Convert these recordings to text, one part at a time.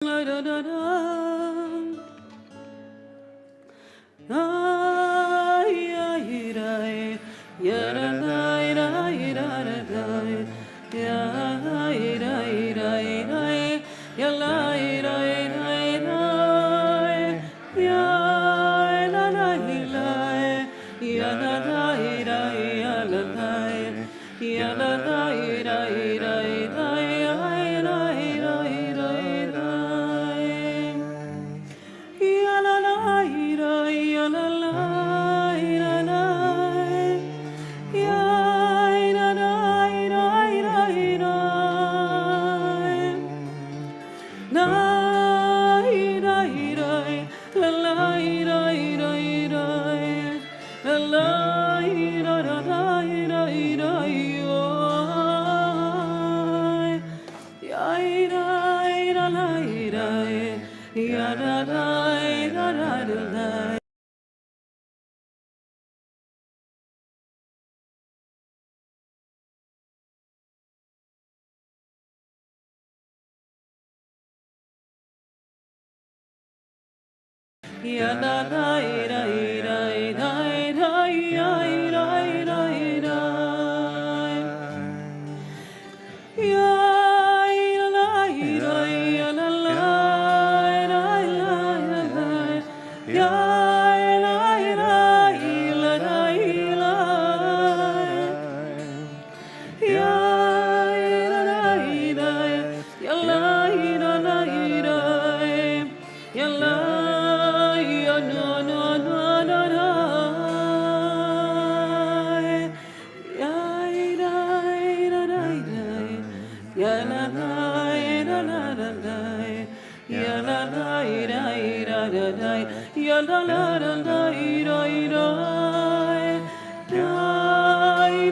La da da da. Ay ay ay. Ya da da da da da da. Ya ay da da da. Ya la da da da. Ya la la la. Ya da da da ya la la. Ya la da da da da. Ya la da da. Ya la la ya la la la la. Ya la la la la. La la la la la ya da da da da da da ya da da da. Ya la la ya la la la la. Ya la la la la. Ya la la ya la la ya la. No, no, no, no, no. Ya la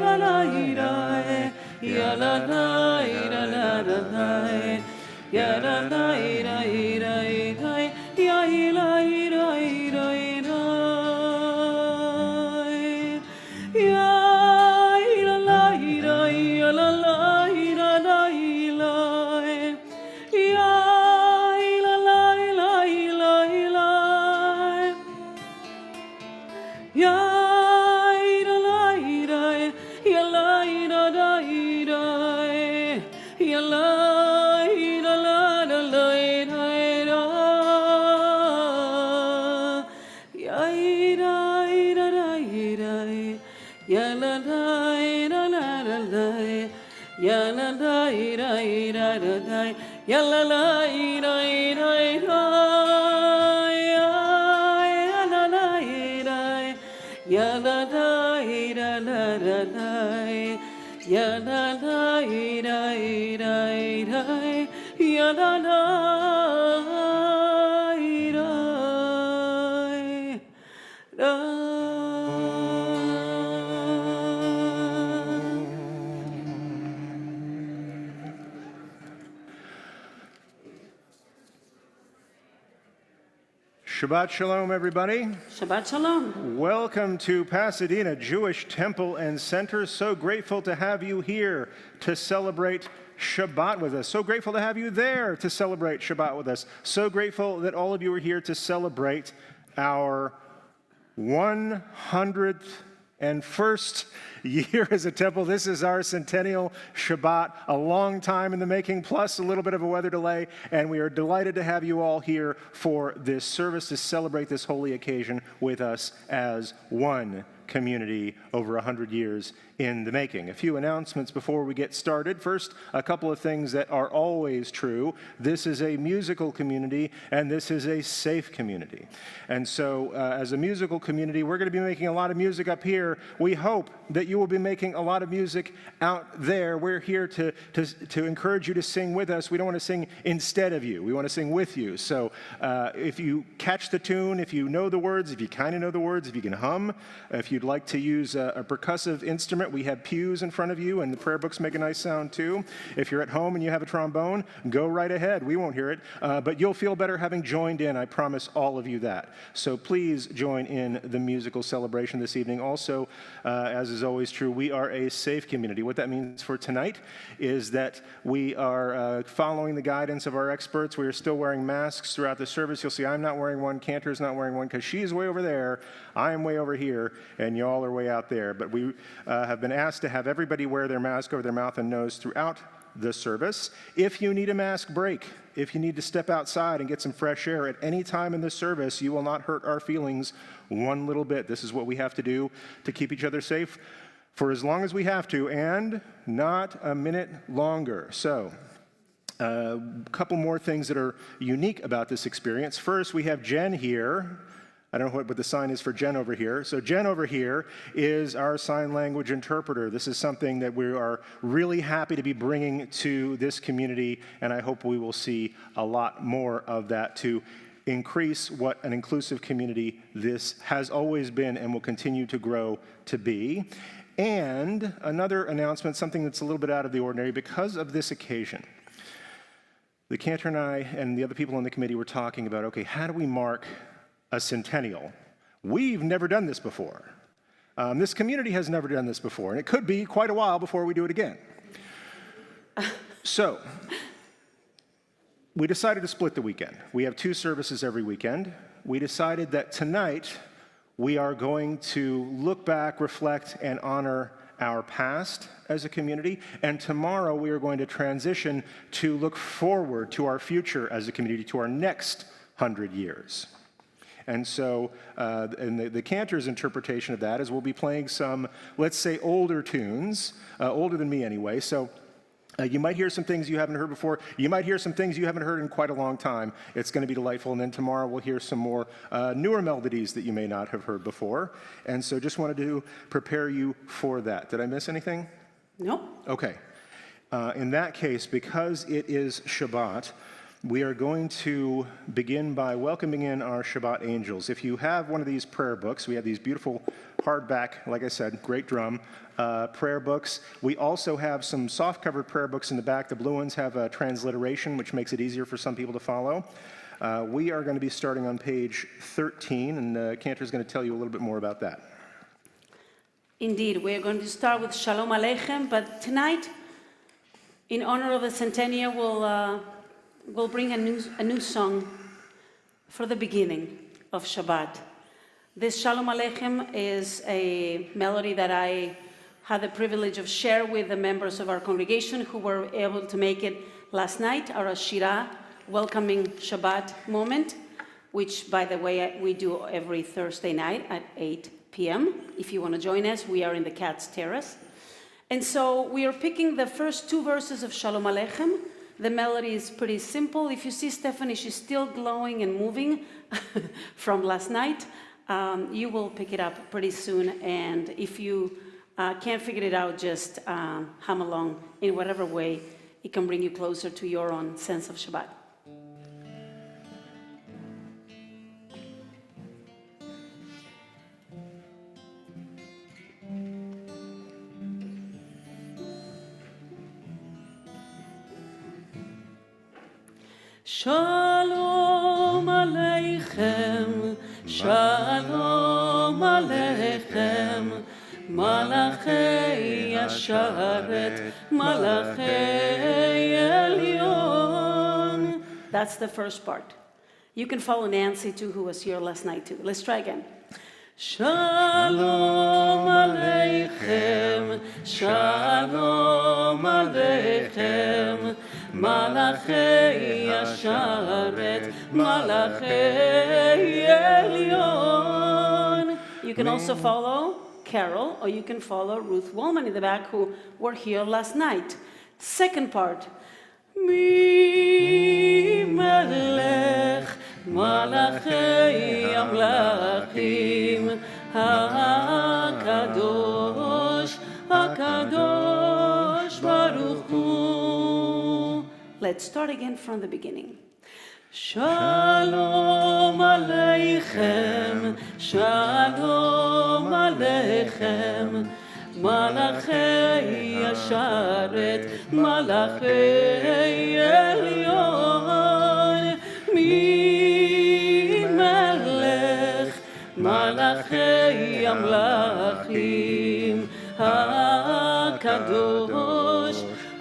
la la la la. Ya la la la la la. Ya la la la la la. Ya la la la. Ya la la la la la. Ya la la la la. Ya la ya la la ya la da da da da da. Ya la la da da da. Ya la la da. Shabbat Shalom, everybody. Shabbat Shalom. Welcome to Pasadena Jewish Temple and Center. So grateful to have you here to celebrate Shabbat with us. So grateful to have you there to celebrate Shabbat with us. So grateful that all of you are here to celebrate our 101st year as a temple. This is our centennial Shabbat, a long time in the making, plus a little bit of a weather delay, and we are delighted to have you all here for this service to celebrate this holy occasion with us as one community over 100 years in the making. A few announcements before we get started. First, a couple of things that are always true. This is a musical community, and this is a safe community. And so, as a musical community, we're going to be making a lot of music up here. We hope that you will be making a lot of music out there. We're here to encourage you to sing with us. We don't want to sing instead of you. We want to sing with you. So, if you catch the tune, if you know the words, if you kind of know the words, if you can hum, if you you'd like to use a percussive instrument, we have pews in front of you, and the prayer books make a nice sound too. If you're at home and you have a trombone, go right ahead. We won't hear it, but you'll feel better having joined in. I promise all of you that. So please join in the musical celebration this evening. Also, as is always true, we are a safe community. What that means for tonight is that we are following the guidance of our experts. We are still wearing masks throughout the service. You'll see I'm not wearing one, Cantor's not wearing one, because she's way over there, I am way over here, and y'all are way out there. But we have been asked to have everybody wear their mask over their mouth and nose throughout the service. If you need a mask break, if you need to step outside and get some fresh air at any time in this service, you will not hurt our feelings one little bit. This is what we have to do to keep each other safe for as long as we have to, and not a minute longer. So, a couple more things that are unique about this experience. First, we have Jen here. I don't know what the sign is for Jen over here. So Jen over here is our sign language interpreter. This is something that we are really happy to be bringing to this community, and I hope we will see a lot more of that to increase what an inclusive community this has always been and will continue to grow to be. And another announcement, something that's a little bit out of the ordinary, because of this occasion. The Cantor and I and the other people on the committee were talking about, okay, how do we mark a centennial? We've never done this before. This community has never done this before, and it could be quite a while before we do it again. So, we decided to split the weekend. We have 2 services every weekend. We decided that tonight we are going to look back, reflect, and honor our past as a community, and tomorrow we are going to transition to look forward to our future as a community, to our next 100 years. And so, and the Cantor's interpretation of that is we'll be playing some, let's say, older tunes, older than me anyway. So you might hear some things you haven't heard before. You might hear some things you haven't heard in quite a long time. It's going to be delightful. And then tomorrow we'll hear some more newer melodies that you may not have heard before. And so just wanted to prepare you for that. Did I miss anything? No. Okay. In that case, because it is Shabbat, we are going to begin by welcoming in our Shabbat angels. If you have one of these prayer books, we have these beautiful hardback, like I said, great drum, prayer books. We also have some soft-covered prayer books in the back. The blue ones have a transliteration, which makes it easier for some people to follow. We are going to be starting on page 13, and Cantor's going to tell you a little bit more about that. Indeed, we're going to start with Shalom Aleichem, but tonight, in honor of the centennial, we'll bring a new song for the beginning of Shabbat. This Shalom Aleichem is a melody that I had the privilege of sharing with the members of our congregation who were able to make it last night, our Shirah, welcoming Shabbat moment, which, by the way, we do every Thursday night at 8 p.m. If you want to join us, we are in the Cat's Terrace. And so we are picking the first 2 verses of Shalom Aleichem. The melody is pretty simple. If you see Stephanie, she's still glowing and moving from last night. You will pick it up pretty soon. And if you can't figure it out, just hum along in whatever way it can bring you closer to your own sense of Shabbat. Shalom Aleichem, Shalom Aleichem, Malachei Yasharet, Malachei Elyon. That's the first part. You can follow Nancy too, who was here last night too. Let's try again. Shalom Aleichem, Shalom Aleichem, Malachei Yasharet, Malachei Elyon. You can also follow Carol, or you can follow Ruth Wallman in the back, who were here last night. Second part. Mi melech Malachei Amlachim HaKadosh HaKadosh Baruch Hu. Let's start again from the beginning. Shalom Aleichem, Shalom Aleichem. עליכם, מלאכי השרת, מלאכי עליון, מי מלך, מלאכי המלאכים, הקדוש,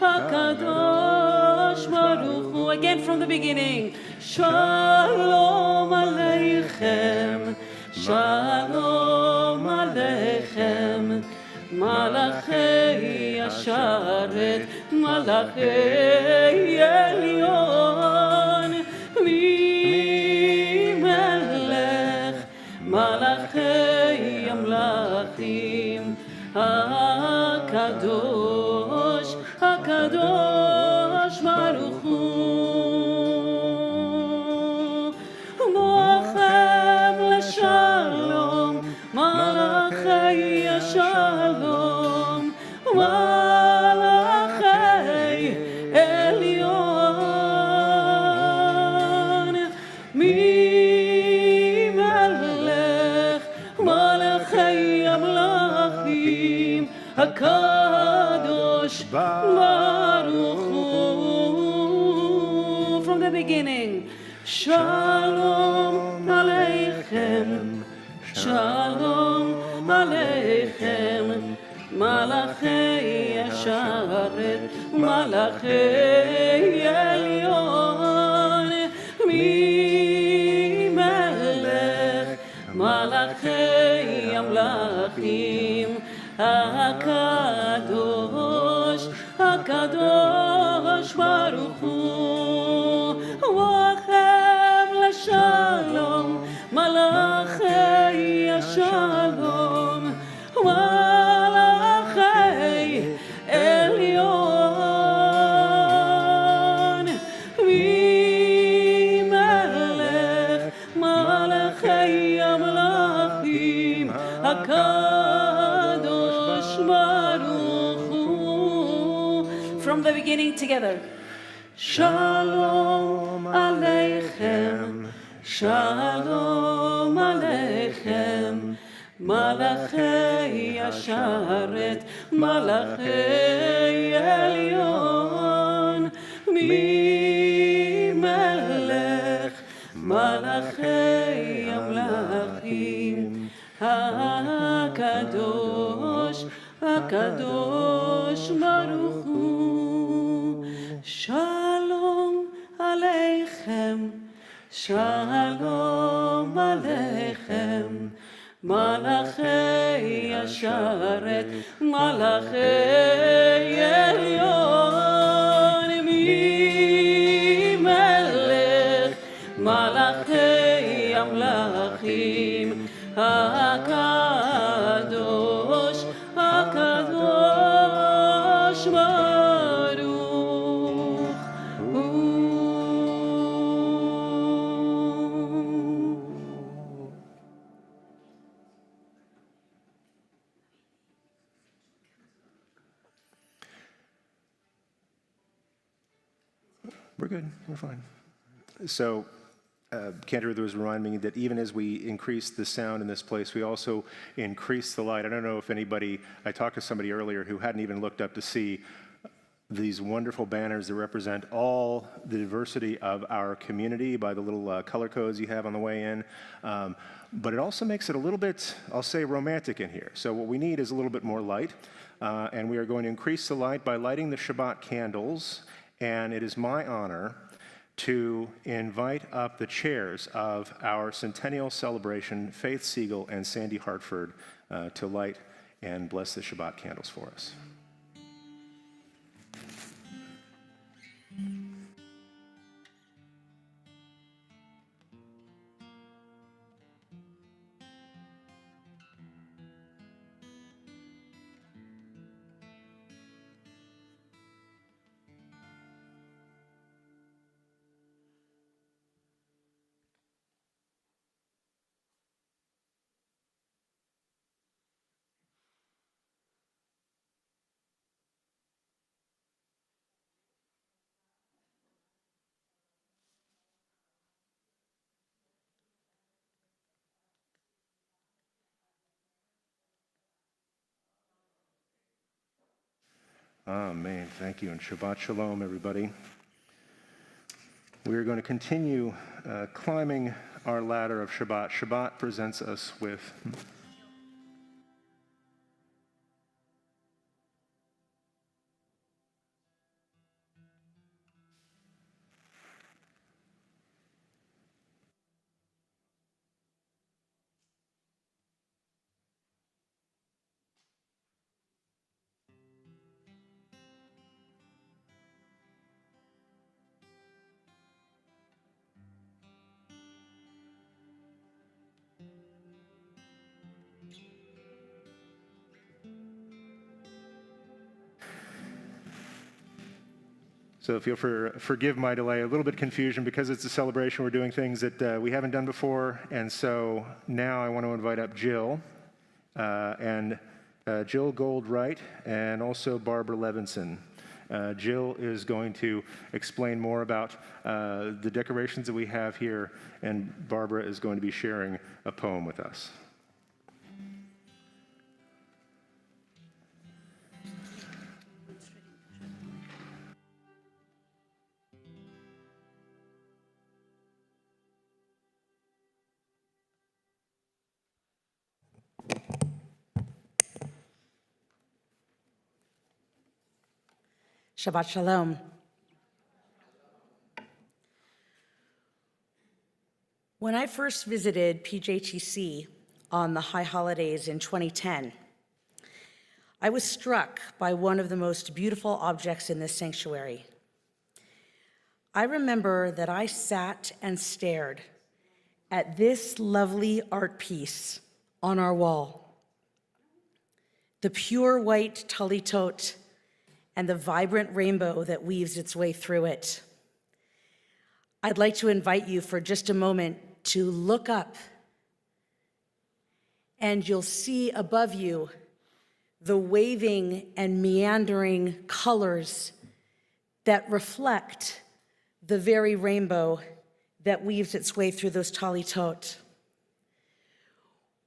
הקדוש ברוך הוא. Again from the beginning. Shalom aleichem, shalom aleichem, malachei asharet, malachei elyon, mi melech, malachei amlachim, hakadosh, hakadosh baruch hu. Shalom, Malachei Shalom, Malachei Elyon, Mi Melech, Malachei Amlachim, HaKadosh Baruch Hu. From the beginning, Shalom Aleichem, Shalom Aleichem, Malachei Asharet, Malachei Elyon, Mi Melech, Malachei Amlachim, HaKadosh, HaKadosh Baruch Hu. Shalom, Malachei Shalom, Malachei Elyon, Mi Melech, Malachei Amlachim, HaKadosh Baruch Hu. From the beginning together. Shalom Aleichem, Shalom Aleichem, Malachei Asharet, Malachei Elyon, Mi Melech, Malachei Amlachim, HaKadosh, HaKadosh Baruch Hu. Shalom Aleichem, Shalom Aleichem, Malachei Asharet, Malachei Elyon, Mi Melech, Malachei Amlachim, HaKadosh, HaKadosh Baruch Hu. We're good. We're fine. So, Cantor was reminding me that even as we increase the sound in this place, we also increase the light. I don't know if anybody, I talked to somebody earlier who hadn't even looked up to see these wonderful banners that represent all the diversity of our community by the little color codes you have on the way in. But it also makes it a little bit, I'll say, romantic in here. So what we need is a little bit more light. And we are going to increase the light by lighting the Shabbat candles. And it is my honor to invite up the chairs of our centennial celebration, Faith Siegel and Sandy Hartford, to light and bless the Shabbat candles for us. Amen. Thank you, and Shabbat Shalom, everybody. We are going to continue climbing our ladder of Shabbat. Shabbat presents us with... So if you'll forgive my delay, a little bit of confusion because it's a celebration. We're doing things that we haven't done before. And so now I want to invite up Jill and Jill Goldwright and also Barbara Levinson. Jill is going to explain more about the decorations that we have here, and Barbara is going to be sharing a poem with us. Shabbat Shalom. When I first visited PJTC on the high holidays in 2010, I was struck by one of the most beautiful objects in this sanctuary. I remember that I sat and stared at this lovely art piece on our wall. The pure white talitot and the vibrant rainbow that weaves its way through it. I'd like to invite you for just a moment to look up, and you'll see above you the waving and meandering colors that reflect the very rainbow that weaves its way through those talitot.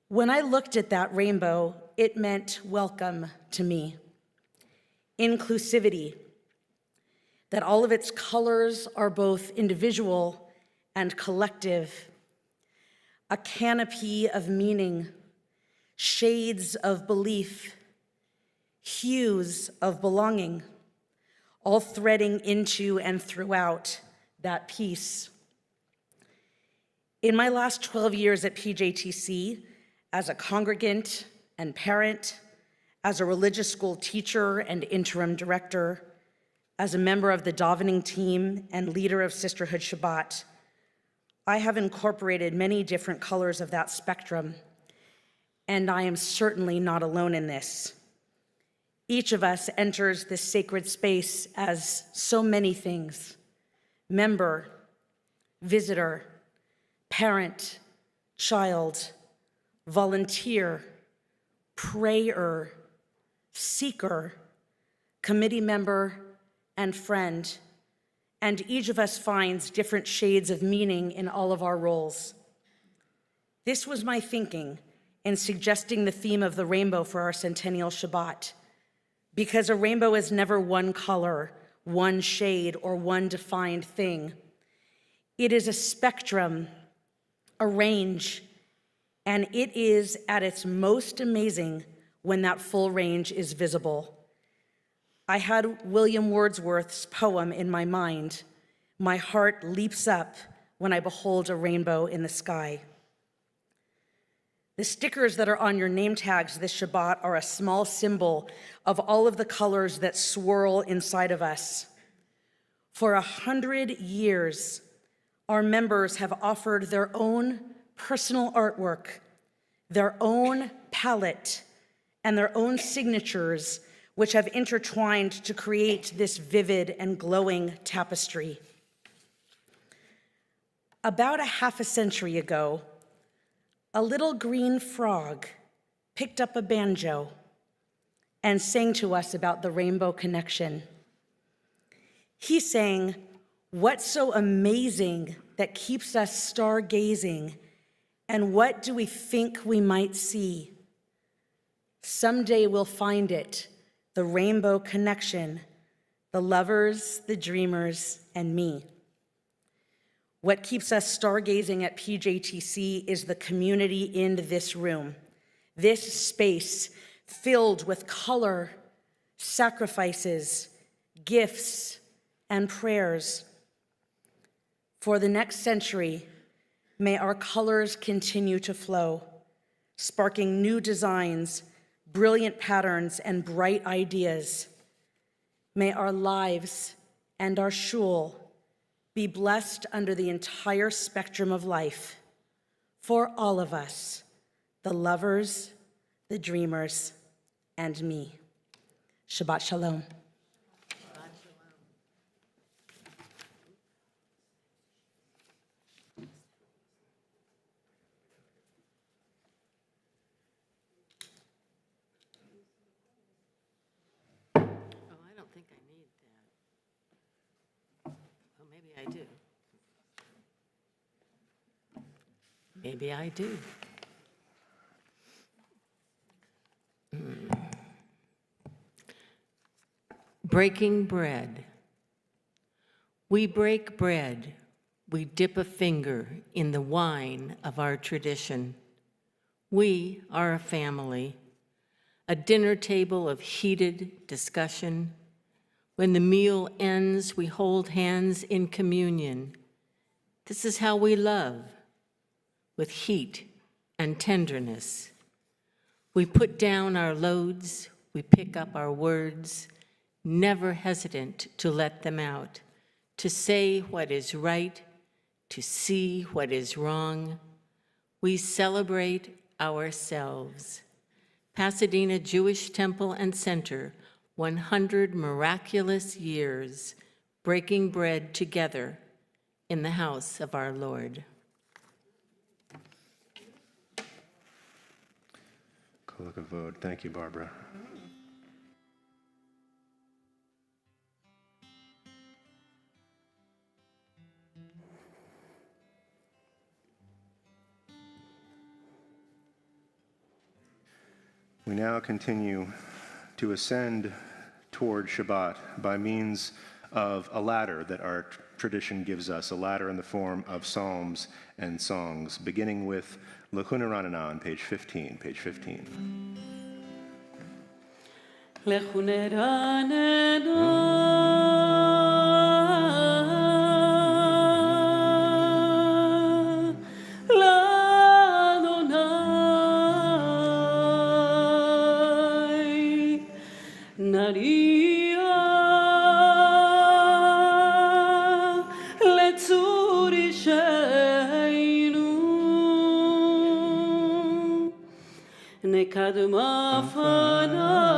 When I looked at that rainbow, it meant welcome to me. Inclusivity, that all of its colors are both individual and collective, a canopy of meaning, shades of belief, hues of belonging, all threading into and throughout that piece. In my last 12 years at PJTC, as a congregant and parent, as a religious school teacher and interim director, as a member of the davening team and leader of Sisterhood Shabbat, I have incorporated many different colors of that spectrum, and I am certainly not alone in this. Each of us enters this sacred space as so many things: member, visitor, parent, child, volunteer, prayer, seeker, committee member, and friend, and each of us finds different shades of meaning in all of our roles. This was my thinking in suggesting the theme of the rainbow for our centennial Shabbat, because a rainbow is never one color, one shade, or one defined thing. It is a spectrum, a range, and it is at its most amazing when that full range is visible. I had William Wordsworth's poem in my mind. My heart leaps up when I behold a rainbow in the sky. The stickers that are on your name tags this Shabbat are a small symbol of all of the colors that swirl inside of us. For 100 years, our members have offered their own personal artwork, their own palette, and their own signatures, which have intertwined to create this vivid and glowing tapestry. About a half a century ago, a little green frog picked up a banjo and sang to us about the rainbow connection. He sang, "What's so amazing that keeps us stargazing, and what do we think we might see? Someday we'll find it, the rainbow connection, the lovers, the dreamers, and me. What keeps us stargazing at PJTC is the community in this room, this space filled with color, sacrifices, gifts, and prayers. For the next century, may our colors continue to flow, sparking new designs, brilliant patterns, and bright ideas. May our lives and our shul be blessed under the entire spectrum of life for all of us, the lovers, the dreamers, and me. Shabbat shalom. Oh, I don't think I need that. Oh, maybe I do. Maybe I do. Breaking bread. We break bread. We dip a finger in the wine of our tradition. We are a family, a dinner table of heated discussion. When the meal ends, we hold hands in communion. This is how we love, with heat and tenderness. We put down our loads, we pick up our words, never hesitant to let them out, to say what is right, to see what is wrong. We celebrate ourselves. Pasadena Jewish Temple and Center, 100 miraculous years, breaking bread together in the house of our Lord. Kol hakavod. Thank you, Barbara. We now continue to ascend toward Shabbat by means of a ladder that our tradition gives us, a ladder in the form of psalms and songs, beginning with Lechuna Ranana on page 15. Page 15. Lechuna Ranana. Nekadma fanam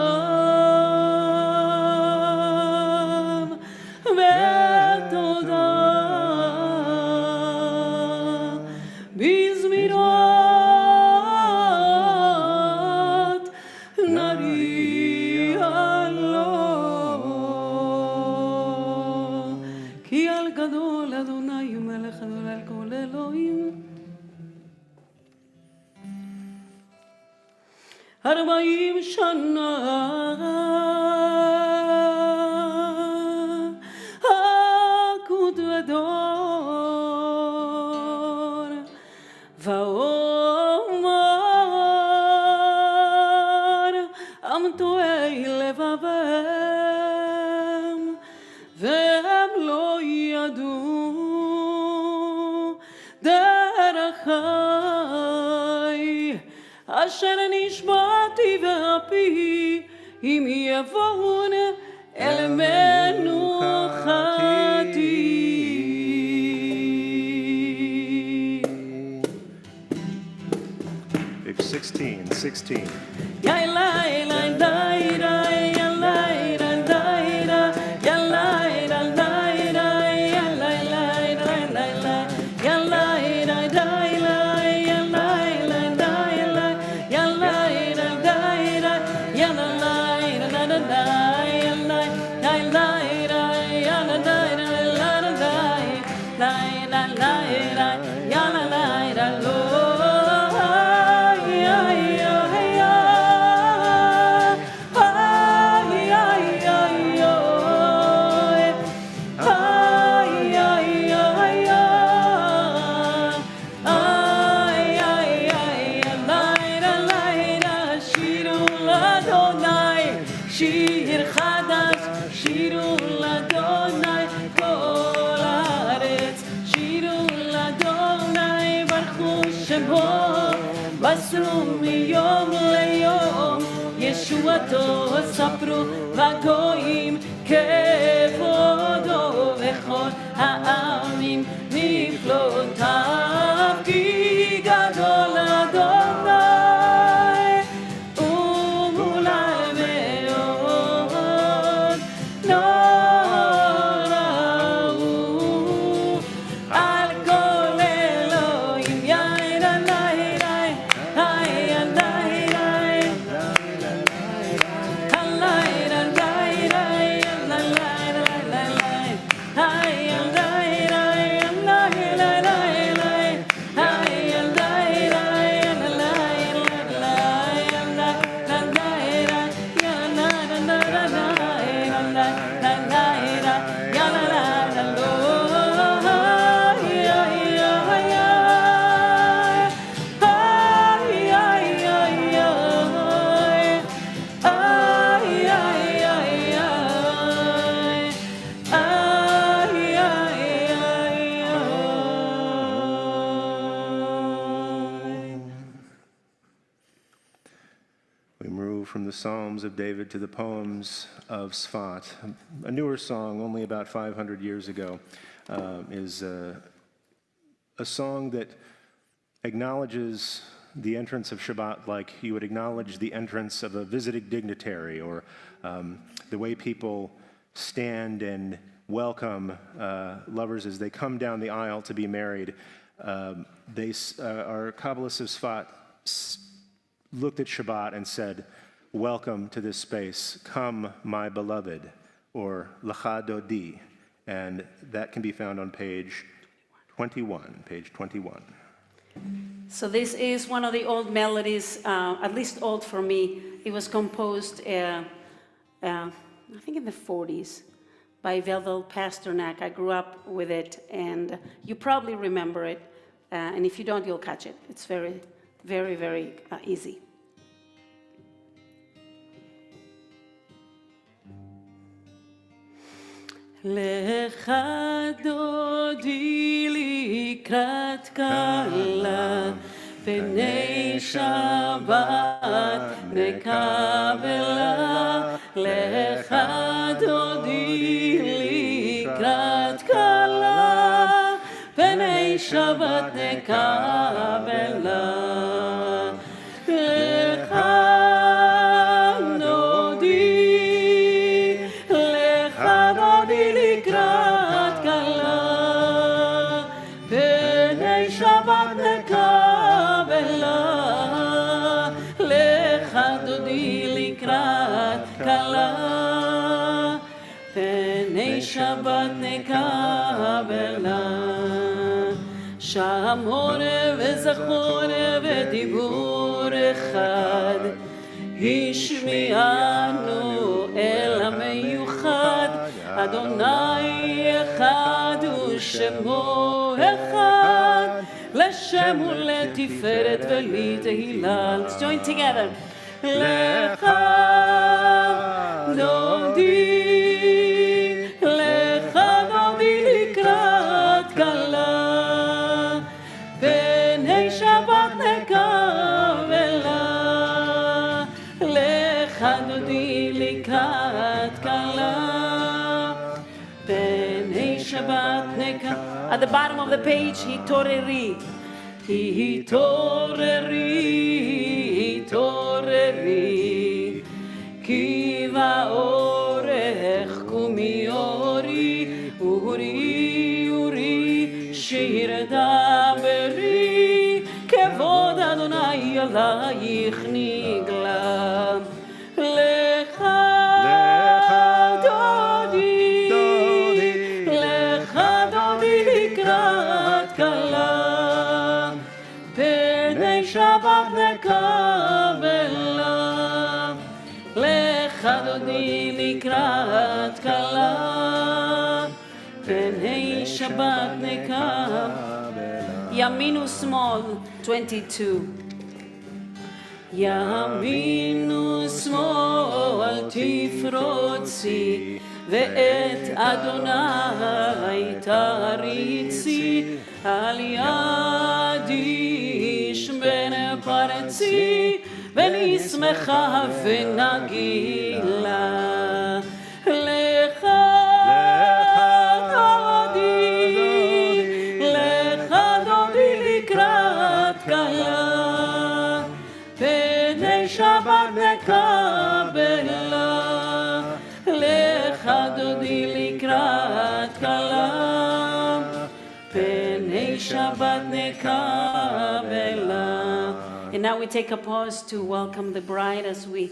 vetoda bizmirot nari alo ki al gadol Adonai melech al kol Elohim 40 שנה עקוד ודור ואומר עם טועי לבבם והם לא ידעו דרכי אשר נשבעתי ואפי אם יבואון אל מנוחתי. Page 16. לאמור, מסרו מיום ליום, ישועתו ספרו וגויים כבודו, וכל העמים נפלאותיו, כי גדול אדוני ומולל מאוד, נורא הוא על כל אלוהים. יאיר עלי רי, היי עלי רי, עלי רי רי, עלי רי, היי עלי רי, עלי רי, היי עלי רי, We move from the Psalms of David to the poems of Sfat. A newer song, only about 500 years ago, is a song that acknowledges the entrance of Shabbat like you would acknowledge the entrance of a visiting dignitary, or the way people stand and welcome lovers as they come down the aisle to be married. Our Kabbalists of Sfat looked at Shabbat and said, "Welcome to this space, come my beloved," or Lecha Dodi, and that can be found on page 21, page 21. So this is one of the old melodies, at least old for me. It was composed, I think in the 40s, by Velvel Pasternak. I grew up with it, and you probably remember it, and if you don't, you'll catch it. It's very, very, very easy. Lecha dodi likrat kala, pnei Shabbat nekabela. Lecha dodi likrat kala, pnei Shabbat nekabela. Shabbat nekabela, shamore vezachore vedibur echad, hishmianu el hameyuchad, Adonai echad u'shemo echad, leshem u'letiferet ve'litehila. Let's join together. Lecha dodi, at the bottom of the page, hitoreri, hitoreri, hitoreri, ki va'orech kumi ori, uri, uri, shir daberi, kevod Adonai alayich nigla. Lecha Shabbat nekabela, lecha dodi likrat kala, pnei Shabbat nekabela. Yaminu small, 22. Yaminu small tifrotzi, ve'et Adonai taritzi, al yadi ארצי ונשמחה ונגילה לך דודי לקראת כלה פני שבת נקבלה לך דודי לקראת כלה פני שבת נקבלה. And now we take a pause to welcome the bride as we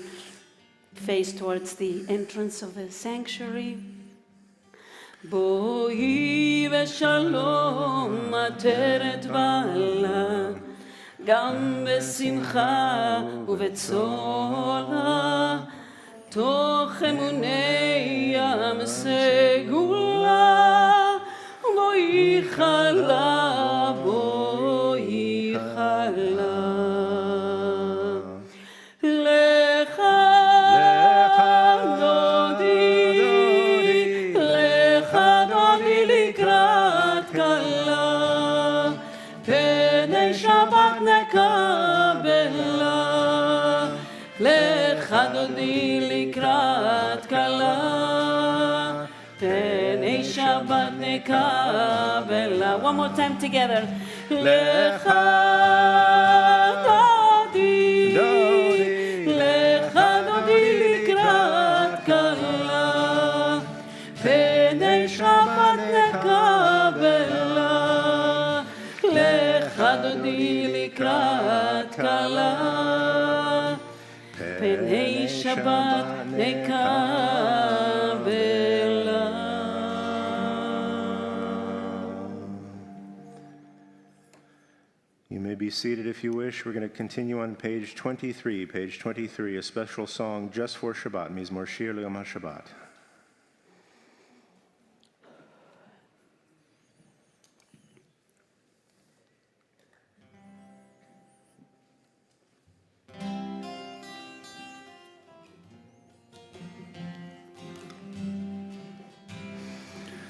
face towards the entrance of the sanctuary. בואי ושלום עטרת בעלה, גם בשמחה ובצולה, תוך אמוני ים סגולה, בואי חלה, בואי חלה. לך דודי, לך דודי לקראת כלה, פני שבת נקבלה. לך דודי לקראת כלה, פני שבת נקבלה. One more time together. לך דודי, לך דודי לקראת כלה, פני שבת נקבלה. לך דודי לקראת כלה, פני שבת נקבלה. You may be seated if you wish. We're going to continue on page 23. Page 23, a special song just for Shabbat, Mizmor Shir L'Yom HaShabbat.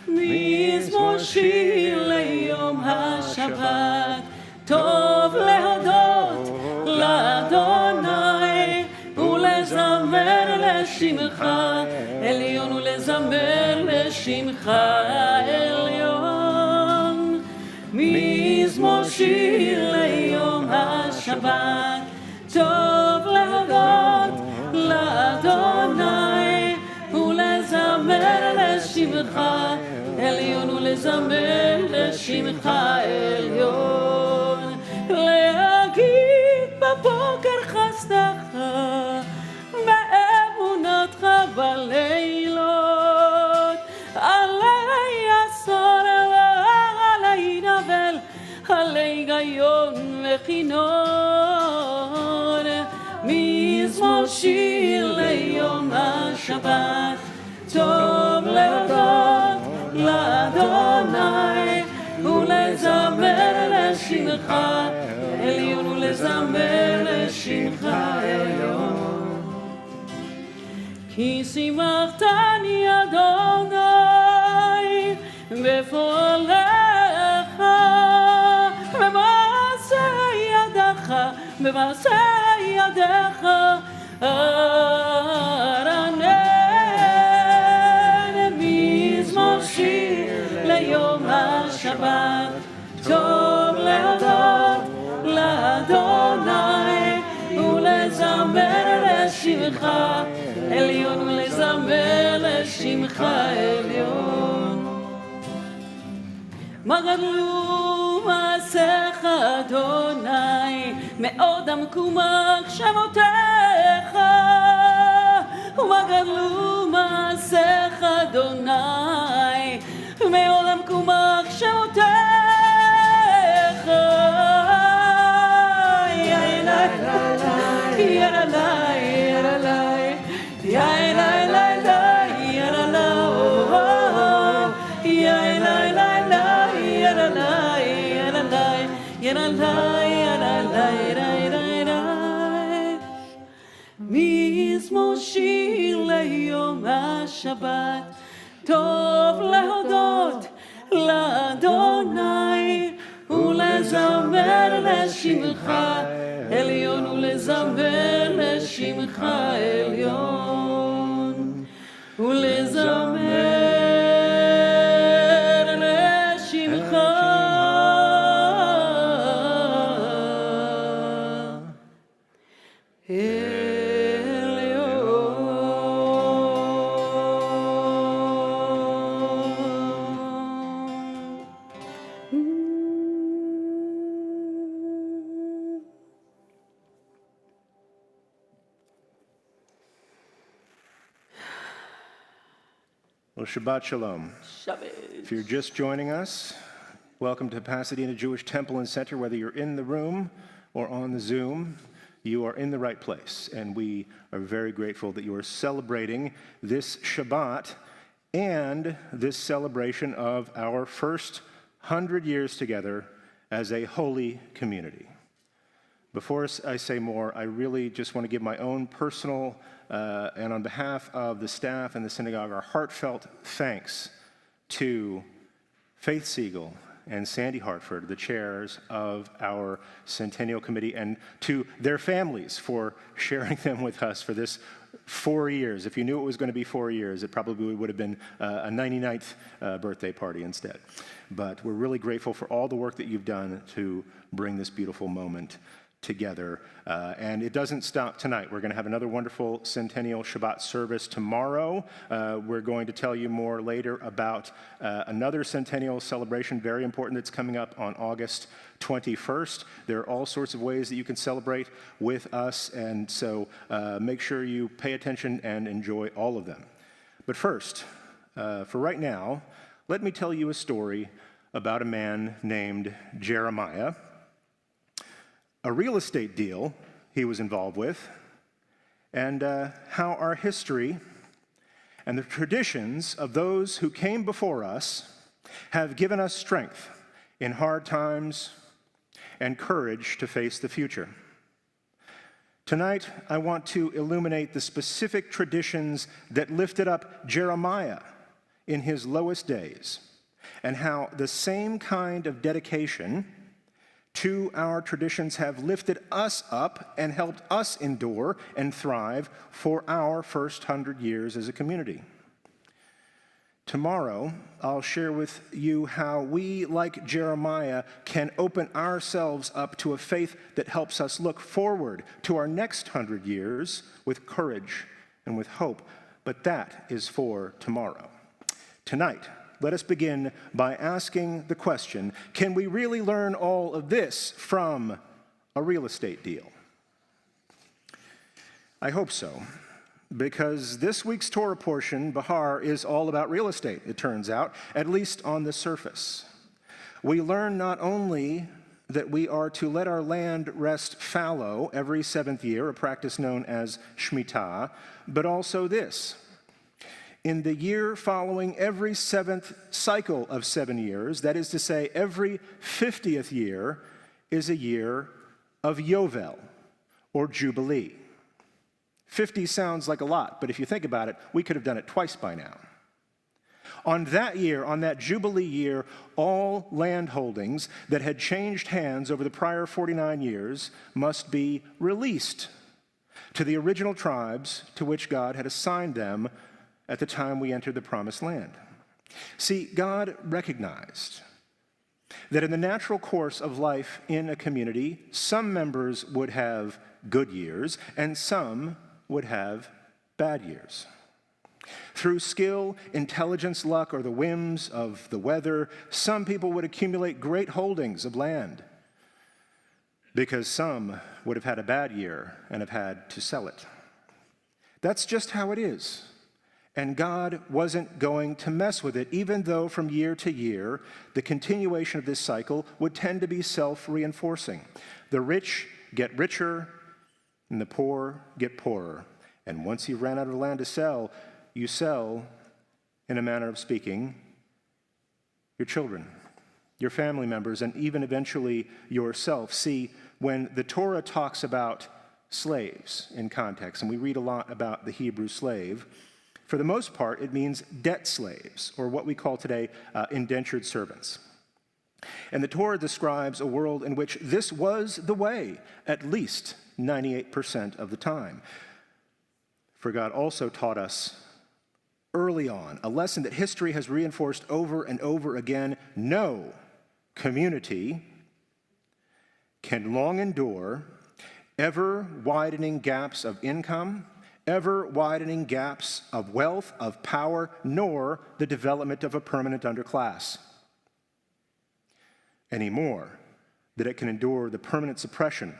מזמור שיר ליום השבת, טוב להודות לאדוני ולזמר לשמך עליון, ולזמר לשמך עליון. מזמור שיר ליום השבת, טוב להודות לאדוני ולזמר לשמך עליון, ולזמר לשמך עליון. להגיד בבוקר חסדך באמונתך בלילות, עלי עשור ועלי נבל, עלי היגיון וכינור. מזמור שיר ליום השבת, טוב להודות לאדוני ולזמר לשמך עליון, ולזמר לשמך עליון. כי שימחתני אדוני בפועלך, במעשה ידך, במעשה ידך ארנן. מזמור שיר ליום השבת, טוב להודות לאדוני ולזמר לשמך עליון, ולזמר לשמך עליון. מה גדלו מעשיך אדוני, מאוד עמקו מחשבותיך. ומה גדלו מעשיך אדוני, מאוד עמקו מחשבותיך. מזמור שיר ליום השבת, טוב להודות לאדוני ולזמר לשמך עליון ולזמר לשמך עליון ולזמר לשמך Well, Shabbat Shalom. If you're just joining us, welcome to Pasadena Jewish Temple and Center. Whether you're in the room or on the Zoom, you are in the right place. And we are very grateful that you are celebrating this Shabbat and this celebration of our first 100 years together as a holy community. Before I say more, I really just want to give my own personal and on behalf of the staff and the synagogue, our heartfelt thanks to Faith Siegel and Sandy Hartford, the chairs of our Centennial Committee, and to their families for sharing them with us for this 4 years. If you knew it was going to be 4 years, it probably would have been a 99th birthday party instead. But we're really grateful for all the work that you've done to bring this beautiful moment together. And it doesn't stop tonight. We're going to have another wonderful Centennial Shabbat service tomorrow. We're going to tell you more later about another Centennial celebration, very important, that's coming up on August 21st. There are all sorts of ways that you can celebrate with us, and so make sure you pay attention and enjoy all of them. But first, for right now, let me tell you a story about a man named Jeremiah, a real estate deal he was involved with, and how our history and the traditions of those who came before us have given us strength in hard times and courage to face the future. Tonight, I want to illuminate the specific traditions that lifted up Jeremiah in his lowest days, and how the same kind of dedication to our traditions have lifted us up and helped us endure and thrive for our first 100 years as a community. Tomorrow, I'll share with you how we, like Jeremiah, can open ourselves up to a faith that helps us look forward to our next 100 years with courage and with hope. But that is for tomorrow. Tonight, let us begin by asking the question, can we really learn all of this from a real estate deal? I hope so, because this week's Torah portion, Bahar, is all about real estate, it turns out, at least on the surface. We learn not only that we are to let our land rest fallow every 7th year, a practice known as Shemitah, but also this: in the year following every 7th cycle of 7 years, that is to say, every 50th year is a year of Yovel, or Jubilee. 50 sounds like a lot, but if you think about it, we could have done it twice by now. On that year, on that Jubilee year, all land holdings that had changed hands over the prior 49 years must be released to the original tribes to which God had assigned them at the time we entered the Promised Land. See, God recognized that in the natural course of life in a community, some members would have good years and some would have bad years. Through skill, intelligence, luck, or the whims of the weather, some people would accumulate great holdings of land because some would have had a bad year and have had to sell it. That's just how it is. And God wasn't going to mess with it, even though from year to year, the continuation of this cycle would tend to be self-reinforcing. The rich get richer, and the poor get poorer. And once you've ran out of land to sell, you sell, in a manner of speaking, your children, your family members, and even eventually yourself. See, when the Torah talks about slaves in context, and we read a lot about the Hebrew slave, for the most part, it means debt slaves, or what we call today indentured servants. And the Torah describes a world in which this was the way, at least 98% of the time. For God also taught us early on a lesson that history has reinforced over and over again: no community can long endure ever widening gaps of income, ever widening gaps of wealth, of power, nor the development of a permanent underclass, any more than it can endure the permanent suppression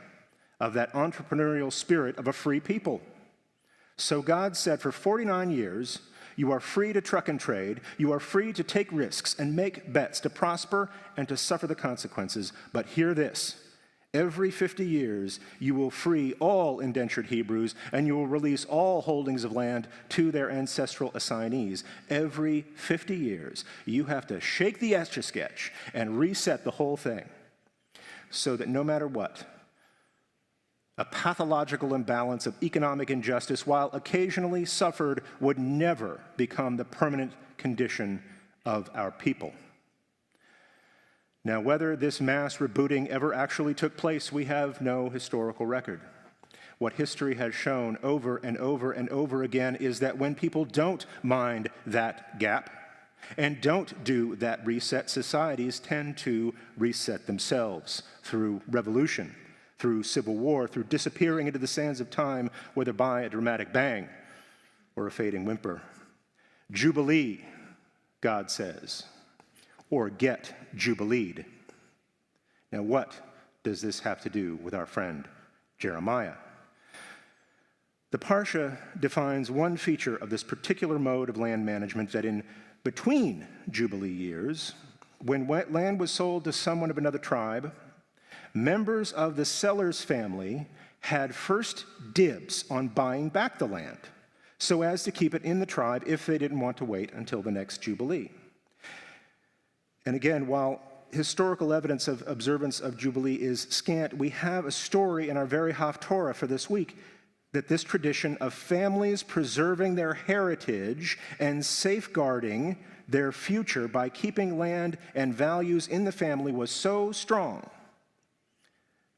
of that entrepreneurial spirit of a free people. So God said, for 49 years, you are free to truck and trade, you are free to take risks and make bets, to prosper and to suffer the consequences. But hear this: every 50 years, you will free all indentured Hebrews, and you will release all holdings of land to their ancestral assignees. Every 50 years, you have to shake the Etch-a-Sketch and reset the whole thing, so that no matter what, a pathological imbalance of economic injustice, while occasionally suffered, would never become the permanent condition of our people. Now, whether this mass rebooting ever actually took place, we have no historical record. What history has shown over and over and over again is that when people don't mind that gap and don't do that reset, societies tend to reset themselves through revolution, through civil war, through disappearing into the sands of time, whether by a dramatic bang or a fading whimper. Jubilee, God says, or get jubileed. Now, what does this have to do with our friend Jeremiah? The Parsha defines one feature of this particular mode of land management, that in between Jubilee years, when land was sold to someone of another tribe, members of the seller's family had first dibs on buying back the land, so as to keep it in the tribe if they didn't want to wait until the next Jubilee. And again, while historical evidence of observance of Jubilee is scant, we have a story in our very Haftorah for this week that this tradition of families preserving their heritage and safeguarding their future by keeping land and values in the family was so strong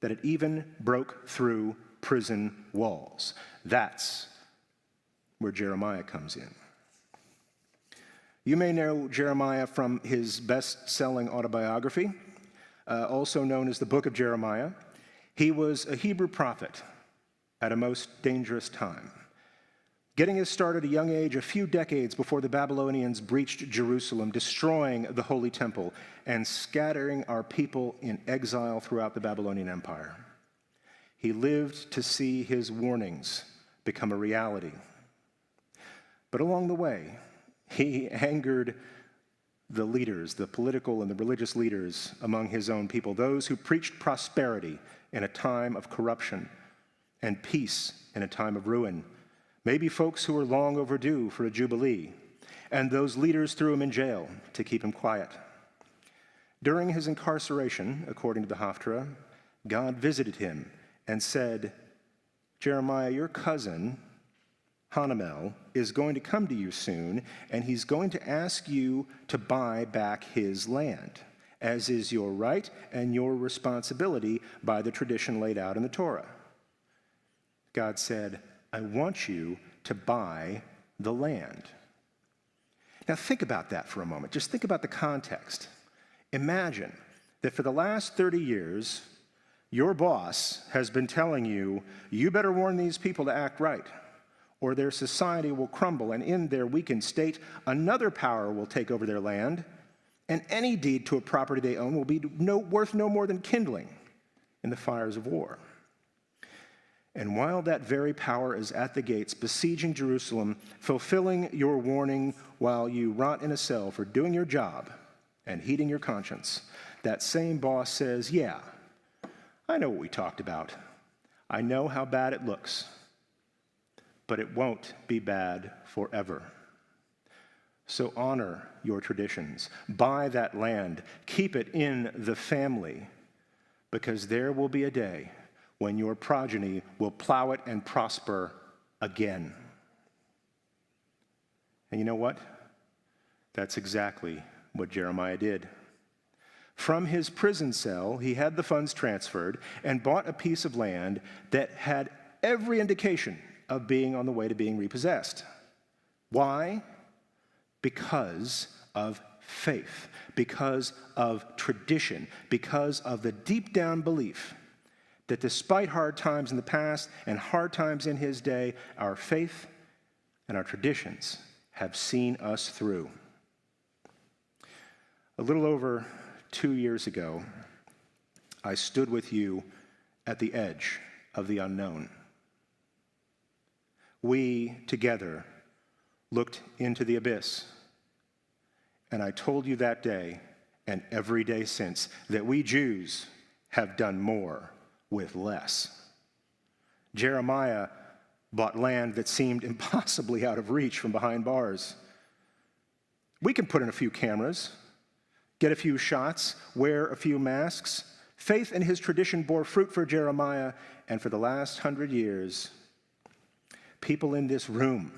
that it even broke through prison walls. That's where Jeremiah comes in. You may know Jeremiah from his best-selling autobiography, also known as the Book of Jeremiah. He was a Hebrew prophet at a most dangerous time, getting his start at a young age, a few decades before the Babylonians breached Jerusalem, destroying the Holy Temple and scattering our people in exile throughout the Babylonian Empire. He lived to see his warnings become a reality. But along the way, he angered the leaders, the political and the religious leaders among his own people, those who preached prosperity in a time of corruption and peace in a time of ruin. Maybe folks who were long overdue for a jubilee, and those leaders threw him in jail to keep him quiet. During his incarceration, according to the Haftarah, God visited him and said, Jeremiah, your cousin, Hanamel, is going to come to you soon, and he's going to ask you to buy back his land, as is your right and your responsibility by the tradition laid out in the Torah. God said, I want you to buy the land. Now think about that for a moment. Just think about the context. Imagine that for the last 30 years, your boss has been telling you, you better warn these people to act right, or their society will crumble, and in their weakened state, another power will take over their land, and any deed to a property they own will be worth no more than kindling in the fires of war. And while that very power is at the gates, besieging Jerusalem, fulfilling your warning while you rot in a cell for doing your job and heeding your conscience, that same boss says, yeah, I know what we talked about. I know how bad it looks, but it won't be bad forever. So honor your traditions. Buy that land. Keep it in the family, because there will be a day when your progeny will plow it and prosper again. And you know what? That's exactly what Jeremiah did. From his prison cell, he had the funds transferred and bought a piece of land that had every indication of being on the way to being repossessed. Why? Because of faith, because of tradition, because of the deep down belief that despite hard times in the past and hard times in his day, our faith and our traditions have seen us through. A little over 2 years ago, I stood with you at the edge of the unknown. We together looked into the abyss, and I told you that day and every day since that we Jews have done more with less. Jeremiah bought land that seemed impossibly out of reach from behind bars. We can put in a few cameras, get a few shots, wear a few masks. Faith and his tradition bore fruit for Jeremiah, and for the last 100 years, people in this room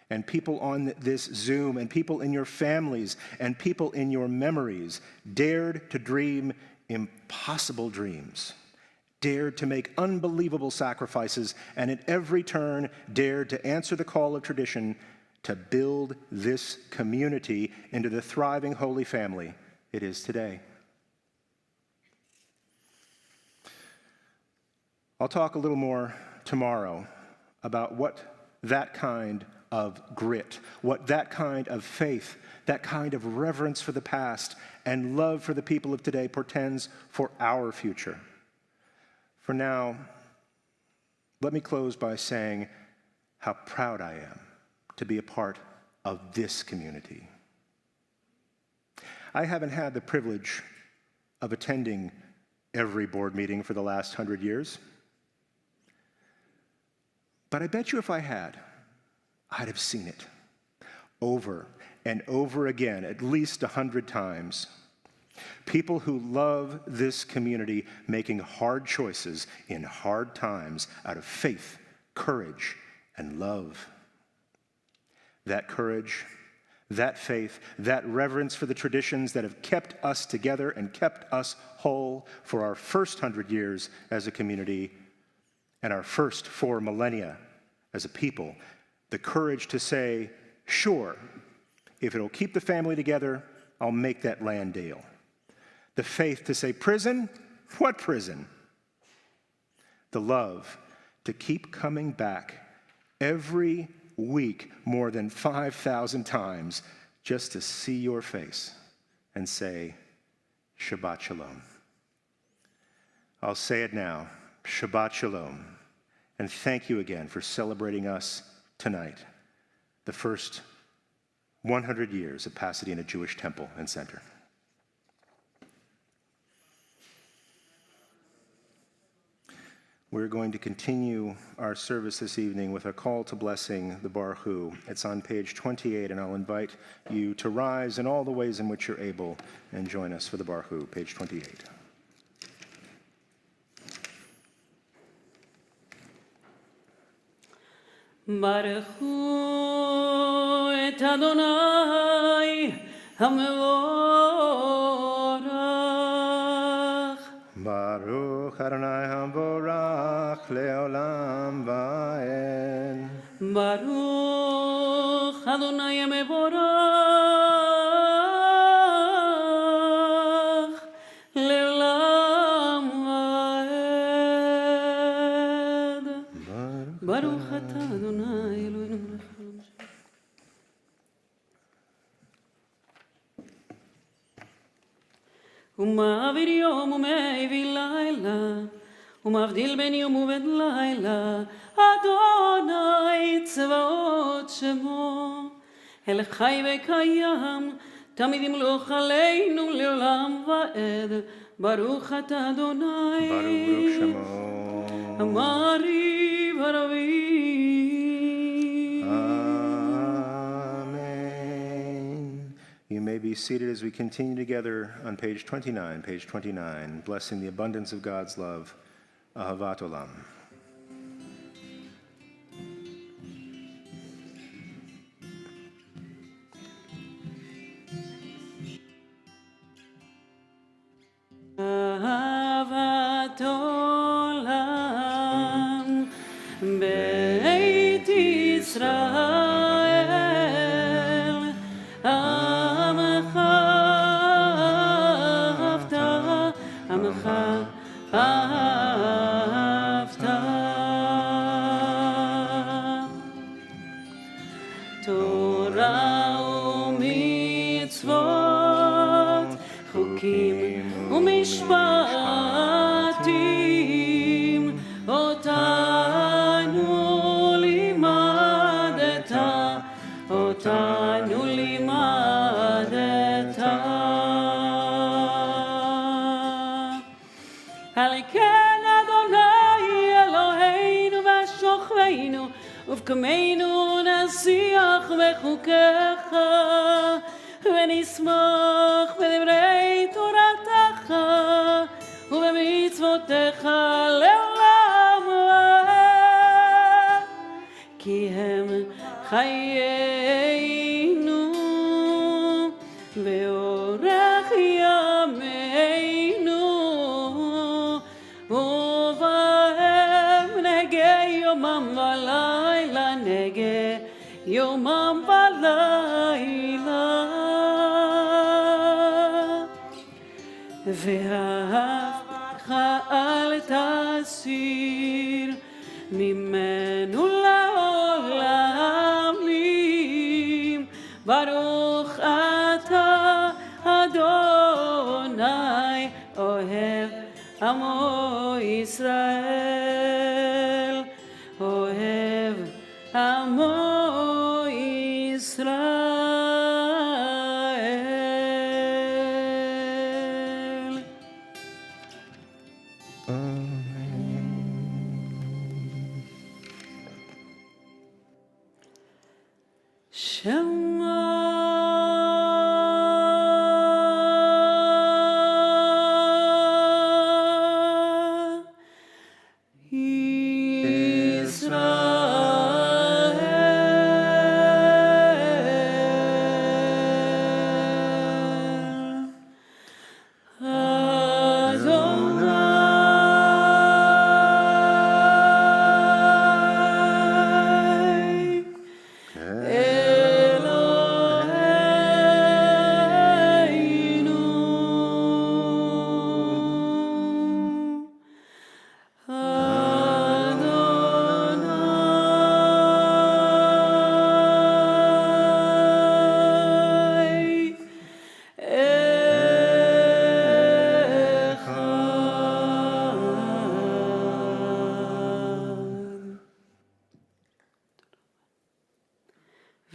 and people on this Zoom and people in your families and people in your memories dared to dream impossible dreams, dared to make unbelievable sacrifices, and at every turn dared to answer the call of tradition to build this community into the thriving holy family it is today. I'll talk a little more tomorrow about what that kind of grit, what that kind of faith, that kind of reverence for the past and love for the people of today portends for our future. For now, let me close by saying how proud I am to be a part of this community. I haven't had the privilege of attending every board meeting for the last 100 years. But I bet you if I had, I'd have seen it over and over again, at least 100 times. People who love this community making hard choices in hard times out of faith, courage, and love. That courage, that faith, that reverence for the traditions that have kept us together and kept us whole for our first 100 years as a community and our first 4 millennia as a people. The courage to say, sure, if it'll keep the family together, I'll make that land deal. The faith to say, prison? What prison? The love to keep coming back every week more than 5,000 times just to see your face and say, Shabbat Shalom. I'll say it now, Shabbat Shalom. And thank you again for celebrating us tonight, the first 100 years of Pasadena Jewish Temple and Center. We're going to continue our service this evening with a call to blessing the Baruch Hu. It's on page 28, and I'll invite you to rise in all the ways in which you're able and join us for the Baruch Hu, page 28. Baruch Hu et Adonai HaMevorach. Baruch Adonai HaMevorach le'olam va'ed. Baruch Adonai HaMevorach le'olam va'ed. Baruch atah Adonai Eloheinu melech haolam. ומעביר יום ומעביר לילה, ומבדיל בין יום ובין לילה, אדוני צבאות שמו, אל חי וקיים, תמיד ימלוך עלינו לעולם ועד, ברוך אתה אדוני, Baruch Shemo. אמרי ורבי. Amen. You may be seated as we continue together on page 29, blessing the abundance of God's love, Ahavat Olam. עולם בית ישראל עמך אהבת עמך אהבת תורה ומצוות חוקים ומשפטים אותנו לימדת אותנו לימדת על כן אדוני אלוהינו ושוכבנו ובקמנו נשיח בחוקיך ונשמח בדברי תורתך ובמצוותיך לעולם כי הם חיינו ואורך ימינו ובהם נגה יומם ולילה נגה יומם ולילה ואהבך אל תסיר ממנו לעולם לי ברוך אתה אדוני אוהב עמו ישראל אוהב עמו ישראל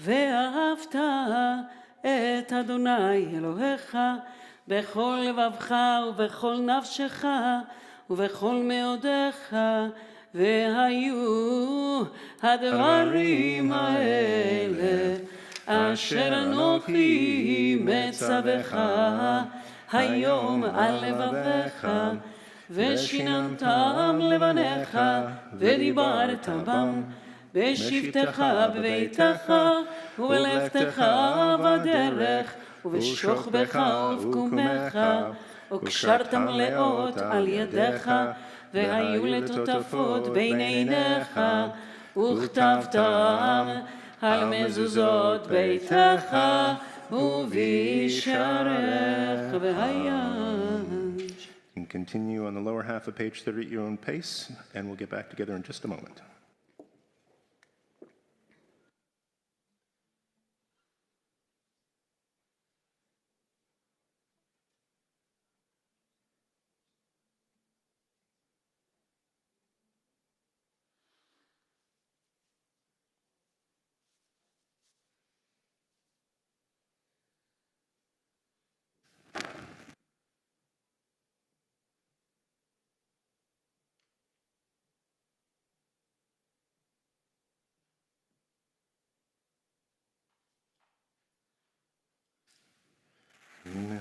ואהבת את אדוני אלוהיך בכל לבבך ובכל נפשך ובכל מאודיך והיו הדברים האלה אשר אנוכי מצווך היום על לבביך ושיננתם לבניך ודיברת בם בשבתך בביתך ובלכתך בדרך ובשוכבך ובקומך וקשרתם לאות על ידיך והיו לטוטפות בין עיניך וכתבתם על מזוזות ביתך ובשעריך והיה. And continue on the lower half of page 30 at your own pace, and we'll get back together in just a moment.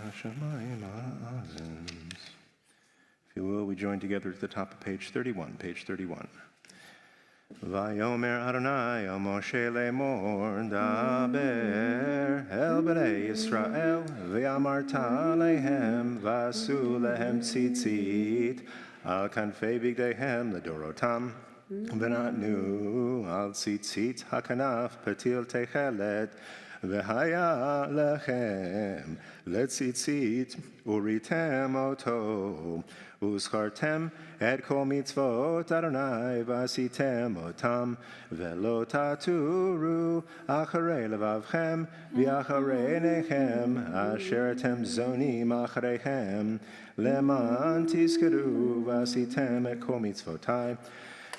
If you will, we join together at the top of page 31, page 31. Vayomer Adonai el Moshe lemor daber el bnei Yisrael v'amarta lehem v'asu lehem tzitzit al kanfei bigdehem ledorotam, v'natnu al tzitzit hakanaf patil techelet, v'haya lechem letzitzit uritem oto, uschartem et kol mitzvot Adonai v'asitem otam, v'lo taturu acharei levavchem v'acharei nechem asher etem zonim achareihem, leman tizkeru v'asitem et kol mitzvotai,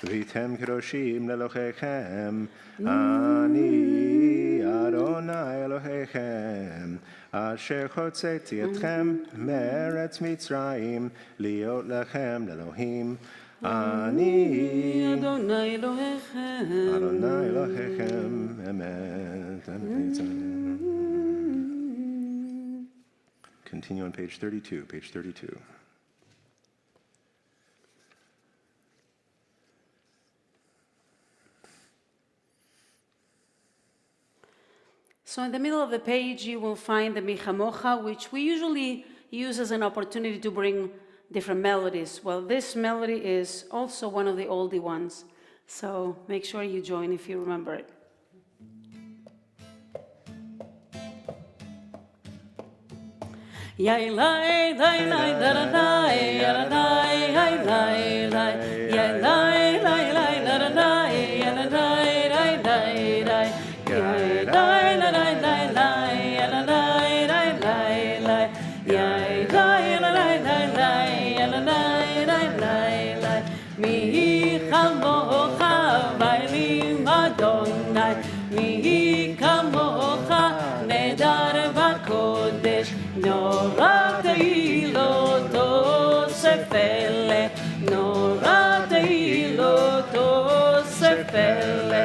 v'tem kedoshim lelochechem, ani Adonai Elohechem, asher chotzeti etchem meretz Mitzrayim, liot lechem lelohim, ani Adonai Elohechem. Adonai Elohechem, emet. Continue on page 32, page 32. So in the middle of the page, you will find the Michamocha, which we usually use as an opportunity to bring different melodies. Well, this melody is also one of the oldie ones, so make sure you join if you remember it. Yai lai lai lai da da da ya da da lai lai lai yai lai lai lai da da da ya da da lai lai lai yai lai lai lai lai lai ya da da lai lai lai yai lai lai lai lai ya da da lai lai mi chamocha vaylim Adonai mi kamocha nedar v'kodesh nora teilo tosefele nora teilo tosefele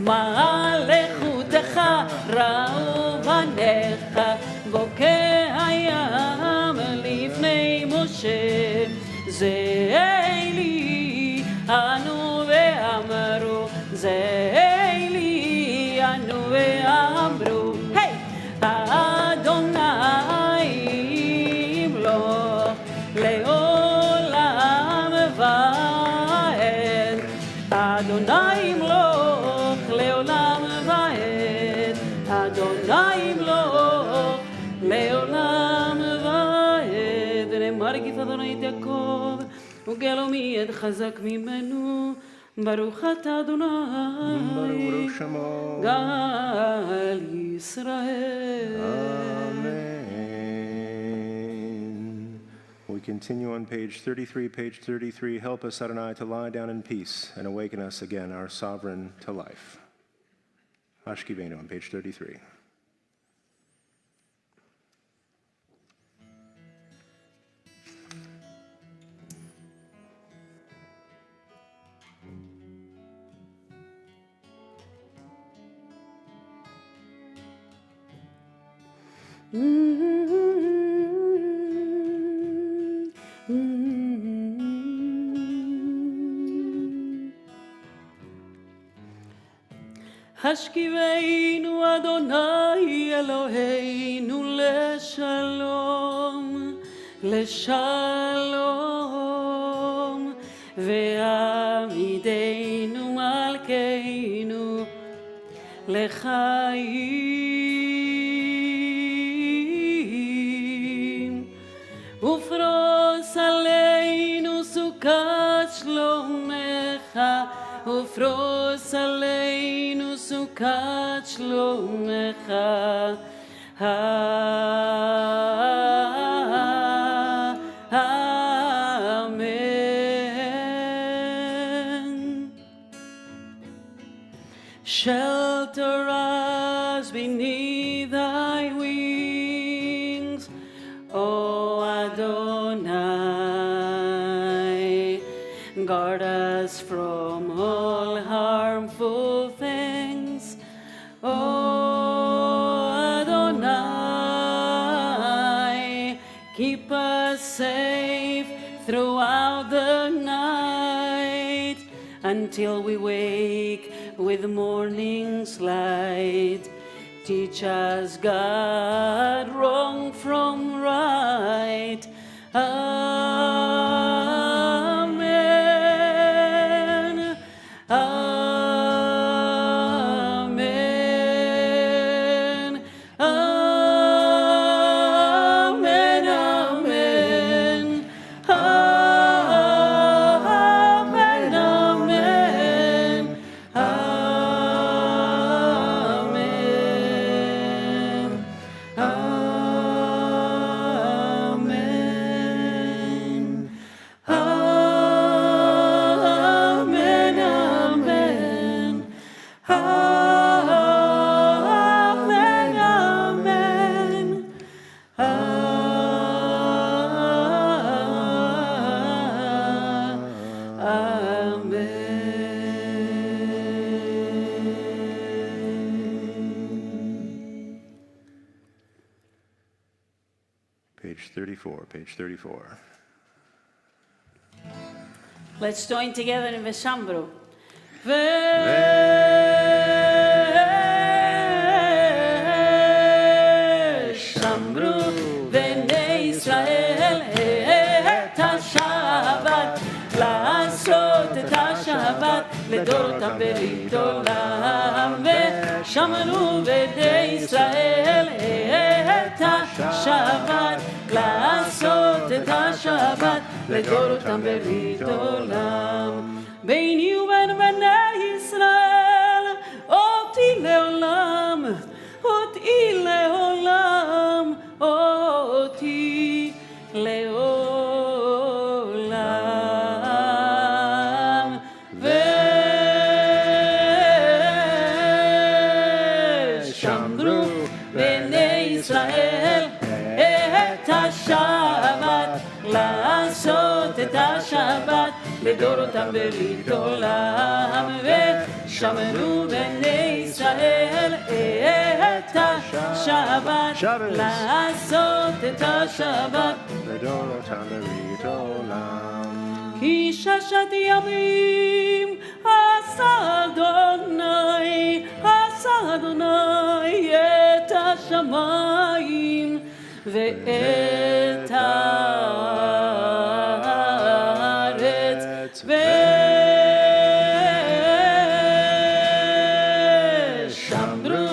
ma'alechutecha ra'u banecha bokeh hayam lifnei Moshe ze'eli anu ve'amru ze'eli anu ve'amru hey Adonai imloch le'olam va'ed Adonai imloch le'olam va'ed Adonai imloch le'olam va'ed נאמר כי אדוני את יעקב וגאלו מיד חזק ממנו ברוך אתה אדוני גאל ישראל. Amen. We continue on page 33, page 33. Help us, Adonai, to lie down in peace and awaken us again, our sovereign, to life. Ashkivenu on page 33. השכיבנו אדוני אלוהינו לשלום, לשלום, ועמידנו מלכנו לחיים, ופרוס עלינו סוכת שלומך, ופרוס עלינו סוכת שלומך. Amen. Shelter us beneath thy wings, O Adonai. Guard us from all harmful things, O Adonai. Keep us safe throughout the night until we wake with morning's light. Teach us, God, wrong from right. Amen. Page 34, page 34. Let's join together in Veshambro. Veshambro bnei Israel et השבת, לעשות את השבת לדורותם ברית עולם. ושמרו בני ישראל את השבת, לעשות את השבת לדורותם ברית עולם. ביני ובין בני ישראל אותי לעולם, אותי לעולם, אותי לעולם. ושמרו בני ישראל את השבת, לעשות את השבת לדורותם ברית עולם. ושמרו בני ישראל את השבת, לעשות את השבת לדורותם ברית עולם. כי ששת ימים עשה אדוני, עשה אדוני את השמיים ואת הארץ. ושמרו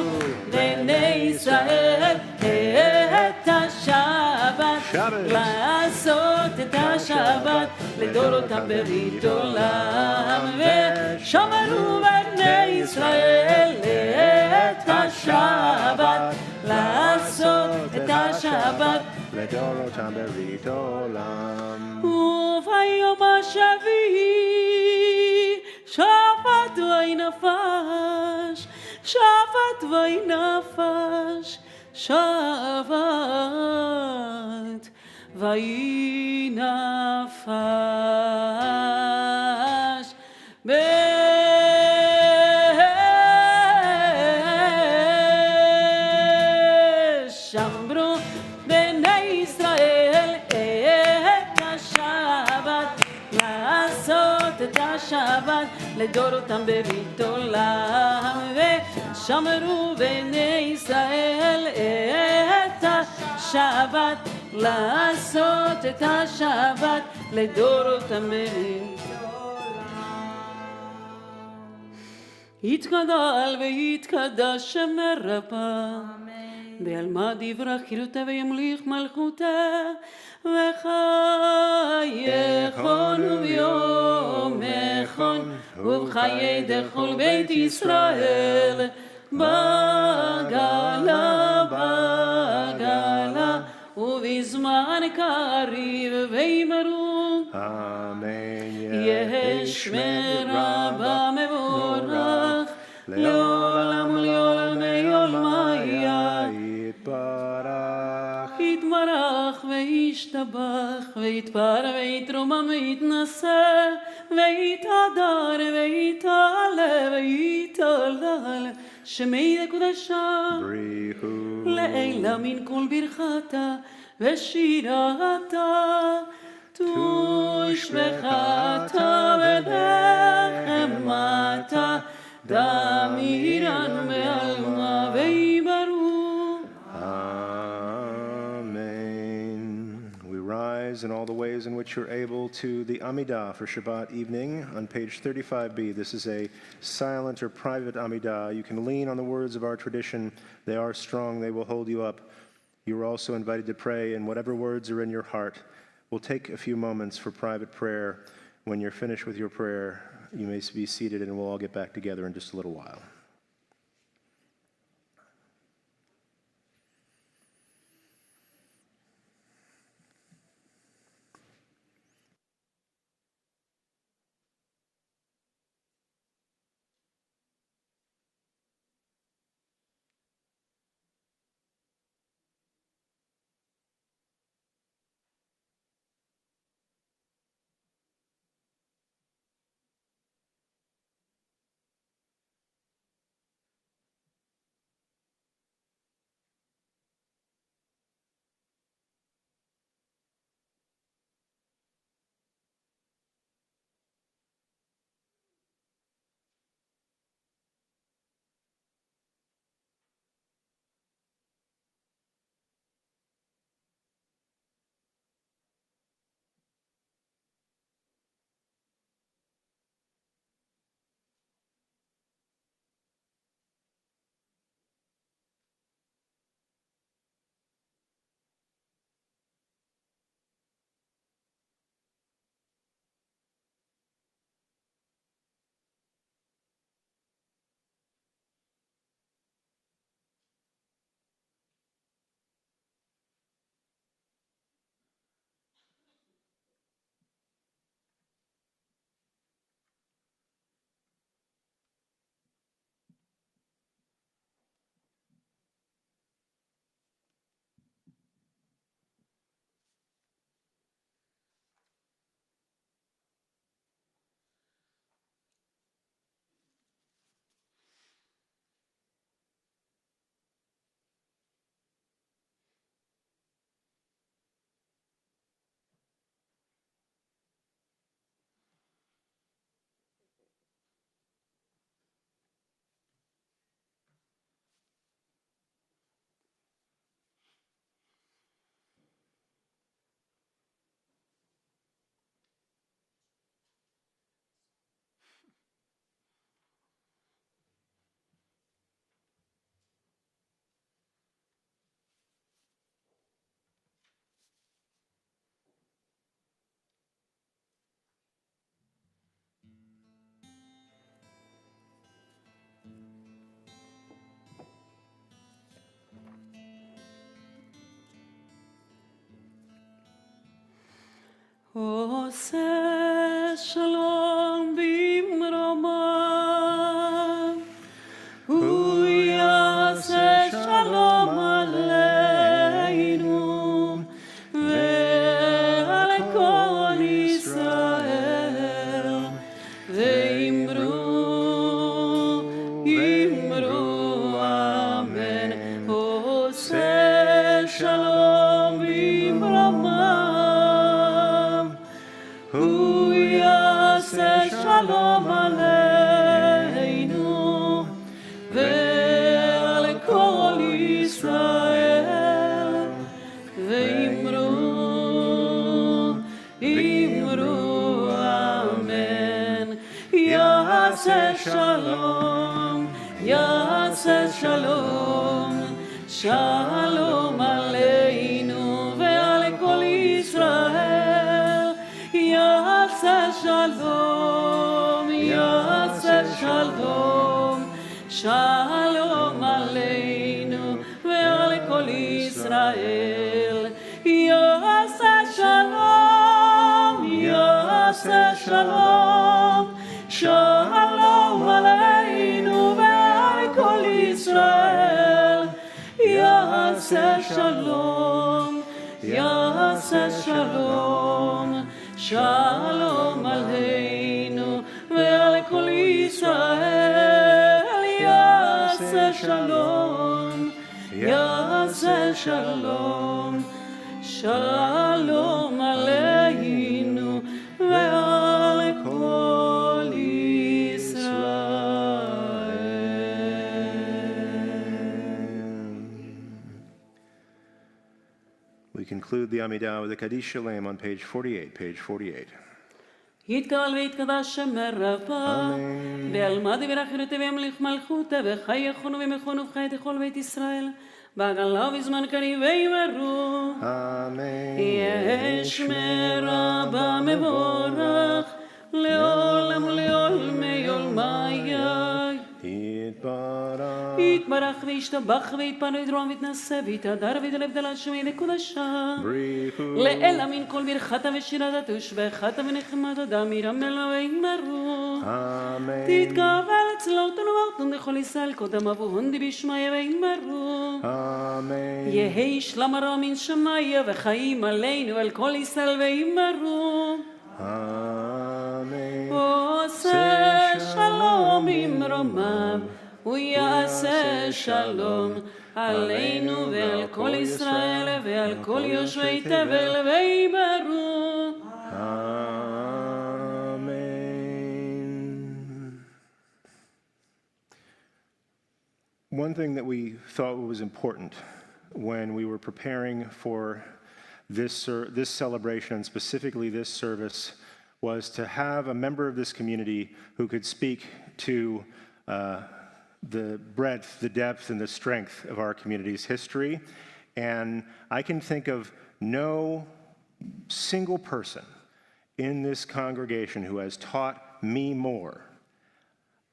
בני ישראל את השבת, לעשות את השבת לדורותם ברית עולם. ושמרו בני ישראל את השבת, לעשות את השבת לדורותם ברית עולם. וביום השביעי שבת וינפש, שבת וינפש, שבת וינפש. ושמרו בני ישראל את השבת, לעשות את השבת לדורותם ברית עולם. ושמרו בני ישראל את השבת, לעשות את השבת לדורותם ברית עולם. יתגדל ויתקדש שם רבה, בעלמא דברה חירותה וימליך מלכותה, וחייכון וביום מכון ובחיי דכל בית ישראל, בגלה בגלה ובזמן קריב וימרו אמן. יהי שמרה במבורך לעולם ולעולמי עולמיה. יתברך יתברך וישתבח ויתפאר ויתרומם ויתנשא ויתהדר ויתעלה ויתהלל שמי קודשה בריחו לעילה מן כל ברכתה ושירתה תושבחתה ונחמתה דמירן בעלמה ויברו. Amen. We rise in all the ways in which you're able to the Amidah for Shabbat evening on page 35b. This is a silent or private Amidah. You can lean on the words of our tradition. They are strong. They will hold you up. You're also invited to pray in whatever words are in your heart. We'll take a few moments for private prayer. When you're finished with your prayer, you may be seated and we'll all get back together in just a little while. עושה שלום במרומיו, הוא יעשה שלום עלינו ועל כל ישראל, ואמרו אמן. עושה שלום במרומיו, הוא יעשה שלום עלינו ועל כל ישראל, ואמרו אמן. יעשה שלום, יעשה שלום, שלום עלינו ועל כל ישראל. יעשה שלום, יעשה שלום, שלום עלינו ועל כל ישראל. יעשה שלום, יעשה שלום, שלום עלינו ועל כל ישראל. יעשה שלום, יעשה שלום, שלום עלינו ועל כל ישראל. יעשה שלום, יעשה שלום, שלום עלינו ועל כל We conclude the Amidah with the Kaddish Shalem on page 48, page 48. יתקבל ויתקדש שם רבה, ואלמד וירחמת וימליך מלכותה, וחי יכונו ומכונו וחי תכל בית ישראל, בעגלה ובזמן קריב וימרו. Amen. יש מרבה מבורך, לעולם ולעולמי עולמי. Yitbarach. יתברך וישתבח ויתפאר ויתרום ויתנשא ויתהדר ויתעלה ודלה שמי לקודשה. לאל אמין כל ברכתה ושירתה ושבחתה ונחמת אדם ירמל וימרו. Amen. תתקבל צלותנו ואותנו לכל ישראל קודם אבוהון די בשמיא וימרו. Amen. יהי שלום הרע מן שמיא וחיים עלינו על כל ישראל וימרו. Amen. עושה שלום במרומיו, הוא יעשה שלום עלינו ועל כל ישראל ועל כל יושבי תבל וימרו. Amen. One thing that we thought was important when we were preparing for this celebration, and specifically this service, was to have a member of this community who could speak to the breadth, the depth, and the strength of our community's history. And I can think of no single person in this congregation who has taught me more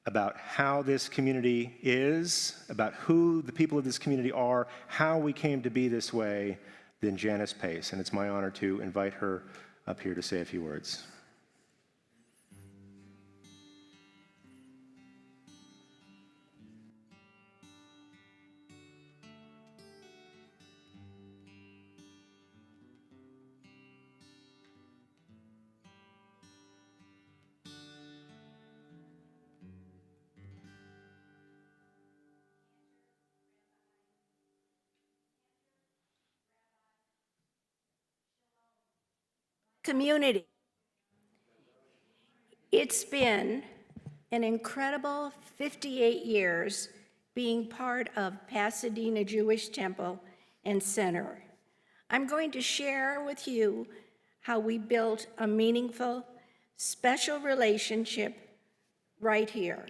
about how this community is, about who the people of this community are, how we came to be this way, than Janice Pace. And it's my honor to invite her up here to say a few words. Community. It's been an incredible 58 years being part of Pasadena Jewish Temple and Center. I'm going to share with you how we built a meaningful, special relationship right here.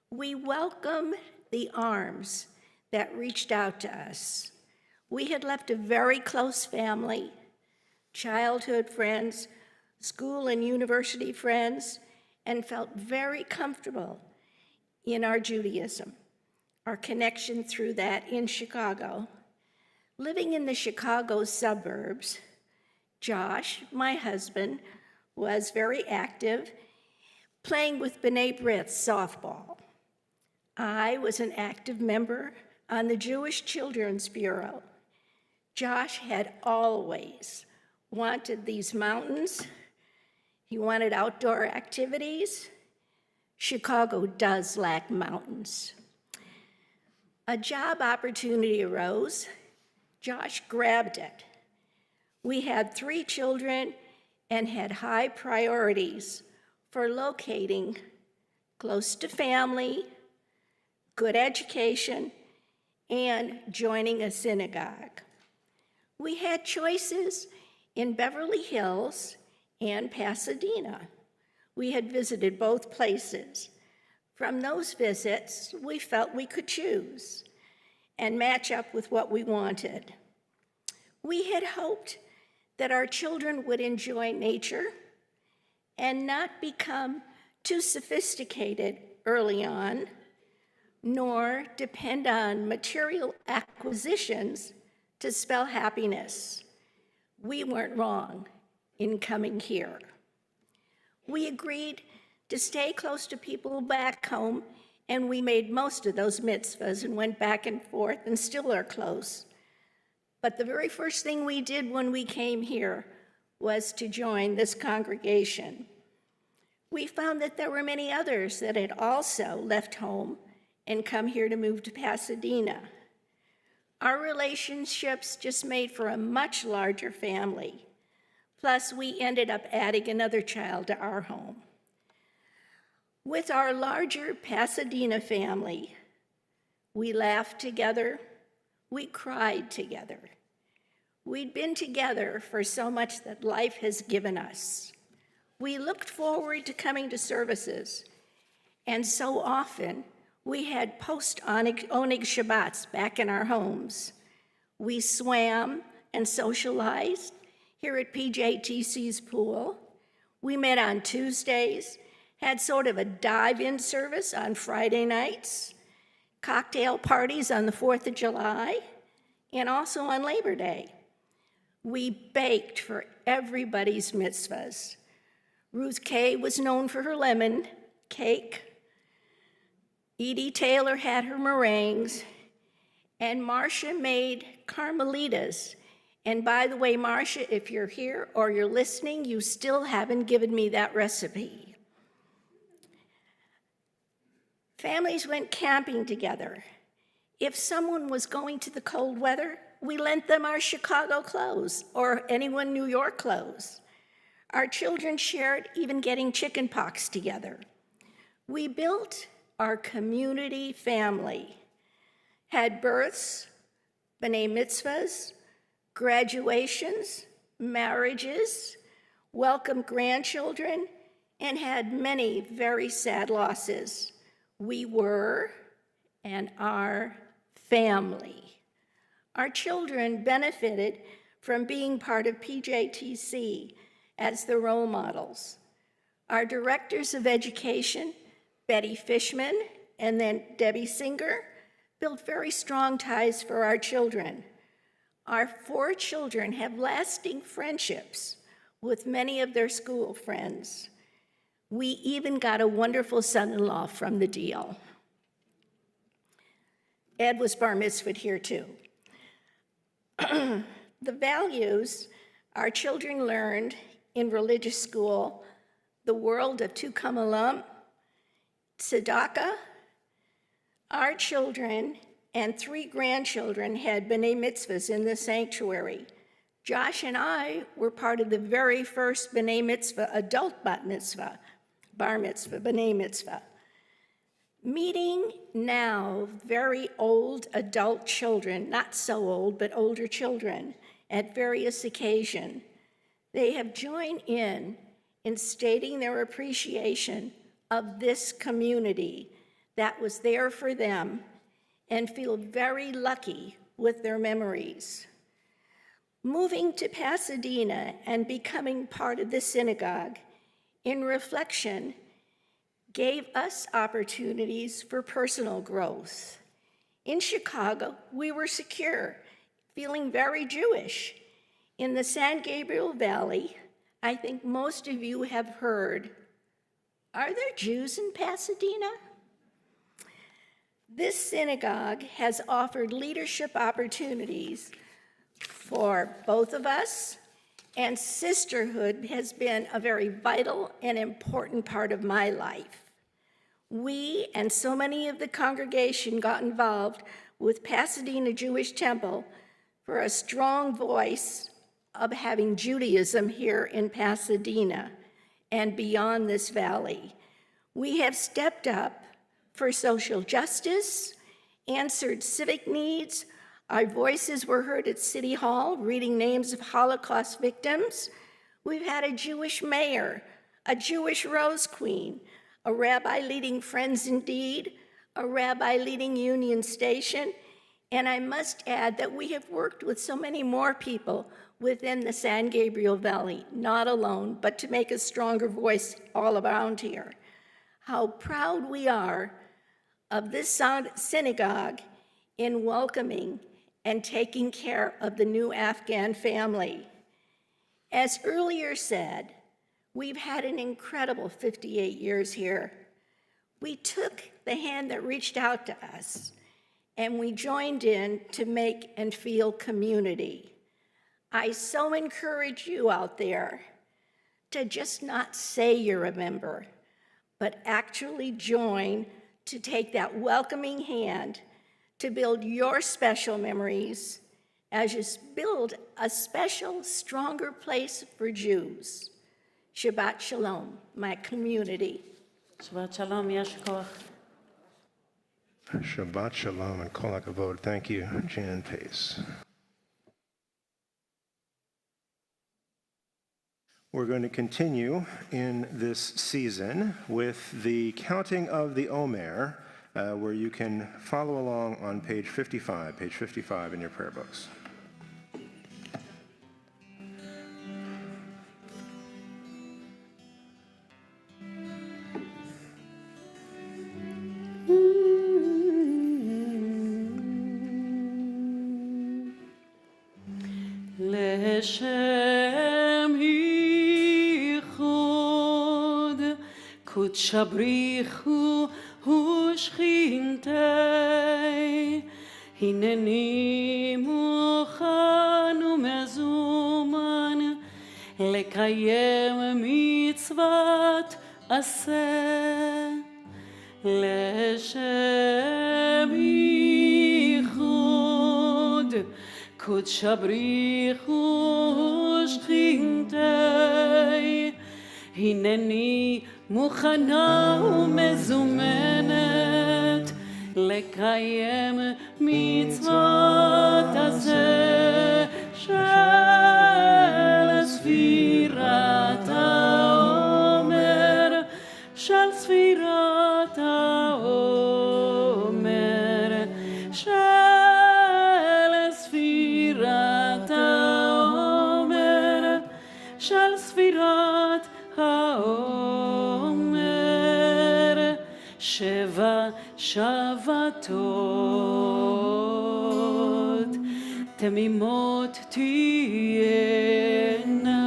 We welcome the arms that reached out to us. We had left a very close family, childhood friends, school and university friends, and felt very comfortable in our Judaism, our connection through that in Chicago. Living in the Chicago suburbs, Josh, my husband, was very active, playing with B'nai B'rith softball. I was an active member on the Jewish Children's Bureau. Josh had always wanted these mountains. He wanted outdoor activities. Chicago does lack mountains. A job opportunity arose. Josh grabbed it. We had 3 children and had high priorities for locating close to family, good education, and joining a synagogue. We had choices in Beverly Hills and Pasadena. We had visited both places. From those visits, we felt we could choose and match up with what we wanted. We had hoped that our children would enjoy nature and not become too sophisticated early on, nor depend on material acquisitions to spell happiness. We weren't wrong in coming here. We agreed to stay close to people back home, and we made most of those mitzvahs and went back and forth and still are close. But the very first thing we did when we came here was to join this congregation. We found that there were many others that had also left home and come here to move to Pasadena. Our relationships just made for a much larger family. Plus, we ended up adding another child to our home. With our larger Pasadena family, we laughed together, we cried together. We'd been together for so much that life has given us. We looked forward to coming to services, and so often we had post-Oneg Shabbats back in our homes. We swam and socialized here at PJTC's pool. We met on Tuesdays, had sort of a dive-in service on Friday nights, cocktail parties on the 4th of July, and also on Labor Day. We baked for everybody's mitzvahs. Ruth Kay was known for her lemon cake. Edie Taylor had her meringues, and Marcia made carmelitas. And by the way, Marcia, if you're here or you're listening, you still haven't given me that recipe. Families went camping together. If someone was going to the cold weather, we lent them our Chicago clothes or anyone New York clothes. Our children shared even getting chicken pox together. We built our community family, had births, b'nai mitzvahs, graduations, marriages, welcomed grandchildren, and had many very sad losses. We were and are family. Our children benefited from being part of PJTC as the role models. Our directors of education, Betty Fishman and then Debbie Singer, built very strong ties for our children. Our 4 children have lasting friendships with many of their school friends. We even got a wonderful son-in-law from the deal. Ed was bar mitzvahed here too. The values our children learned in religious school, the world of Tukam Olam, tzedakah. Our children and 3 grandchildren had b'nai mitzvahs in the sanctuary. Josh and I were part of the very first b'nai mitzvah, adult bat mitzvah, bar mitzvah, b'nai mitzvah. Meeting now very old adult children, not so old, but older children, at various occasions, they have joined in stating their appreciation of this community that was there for them and feel very lucky with their memories. Moving to Pasadena and becoming part of the synagogue in reflection gave us opportunities for personal growth. In Chicago, we were secure, feeling very Jewish. In the San Gabriel Valley, I think most of you have heard, are there Jews in Pasadena? This synagogue has offered leadership opportunities for both of us, and sisterhood has been a very vital and important part of my life. We and so many of the congregation got involved with Pasadena Jewish Temple for a strong voice of having Judaism here in Pasadena and beyond this valley. We have stepped up for social justice, answered civic needs. Our voices were heard at City Hall, reading names of Holocaust victims. We've had a Jewish mayor, a Jewish Rose Queen, a rabbi leading Friends Indeed, a rabbi leading Union Station, and I must add that we have worked with so many more people within the San Gabriel Valley, not alone, but to make a stronger voice all around here. How proud we are of this synagogue in welcoming and taking care of the new Afghan family. As earlier said, we've had an incredible 58 years here. We took the hand that reached out to us, and we joined in to make and feel community. I so encourage you out there to just not say you're a member, but actually join to take that welcoming hand to build your special memories as you build a special, stronger place for Jews. Shabbat Shalom, my community. Shabbat Shalom, Yesh Koach. Shabbat Shalom and Kol HaKavod. Thank you, Jan Pace. We're going to continue in this season with the counting of the Omer, where you can follow along on page 55 in your prayer books. Leshem yichud kutshabrichu ushchintei hineni mochan umezuman lekayem mitzvat aseh Leshem yichud kutshabrichu ushchintei hineni mukana umezumנת lekayem mitzvot hazeh shel sfirat haomer shel sfirat haomer shel sfirat haomer shel sfirat haomer sheva shavatot temimot tiyena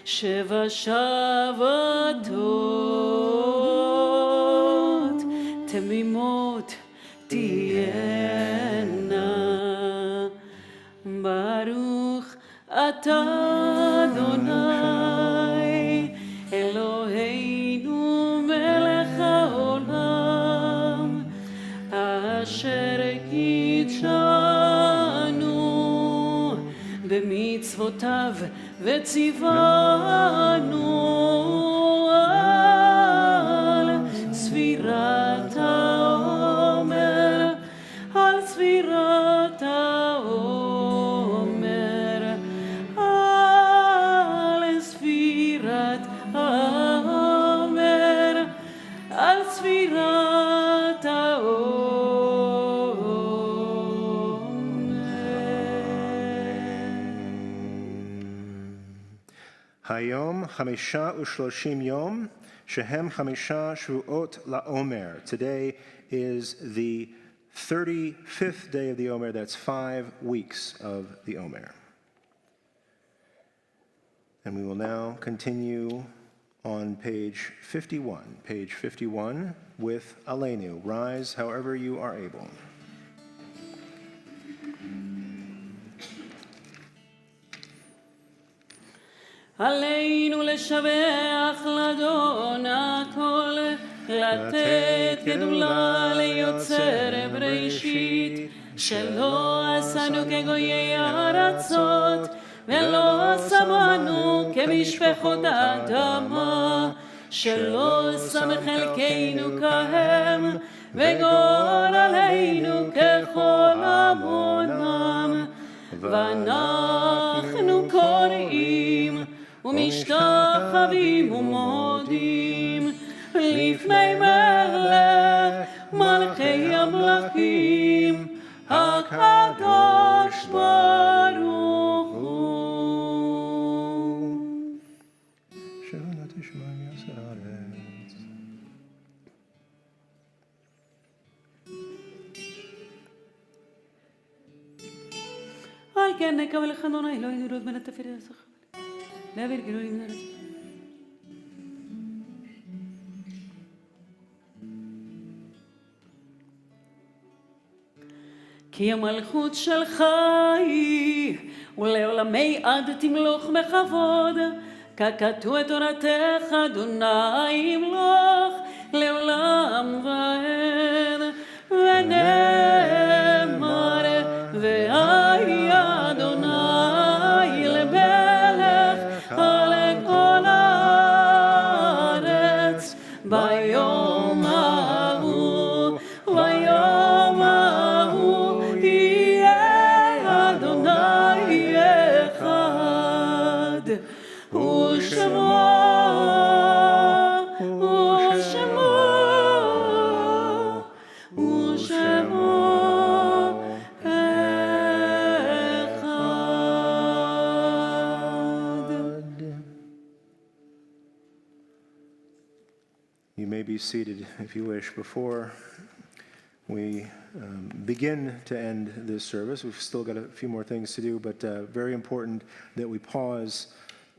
sheva shavatot temimot tiyena Baruch atah Adonai Eloheinu melech haolam asher kitshanu b'mitzvotav v'tzivanu al sfirat haomer al sfirat haomer al sfirat haomer al sfirat Hayom Hamisha Ushloshim Yom Shehem Hamisha Shvuot LaOmer. Today is the 35th day of the Omer. That's 5 weeks of the Omer. And we will now continue on page 51 with Aleinu. Rise however you are able. עלינו לשבח לאדון הכל, לתת גדולה ליוצר בראשית, שלא עשנו כגויי הארצות, ולא שמנו כמשפחות האדמה, שלא שם חלקנו כהם, וגורלנו ככל עמונם. ואנחנו קוראים ומשתחווים ומודים לפני מלך מלכי המלכים הקדוש ברוך הוא. שלא תשמע מעשר הארץ. על כן נקבל לך אדוני אלוהינו לראות בין התפארת השכר להעביר גילוי מן הארץ. כי המלכות שלך היא ולעולמי עד תמלוך בכבוד, ככתוב את תורתך אדוני ימלוך לעולם ועד. ונאמר והיה אדוני למלך על כל הארץ ביום ההוא, ביום ההוא יהיה אדוני אחד ושמו You may be seated if you wish. Before we begin to end this service, we've still got a few more things to do, but very important that we pause,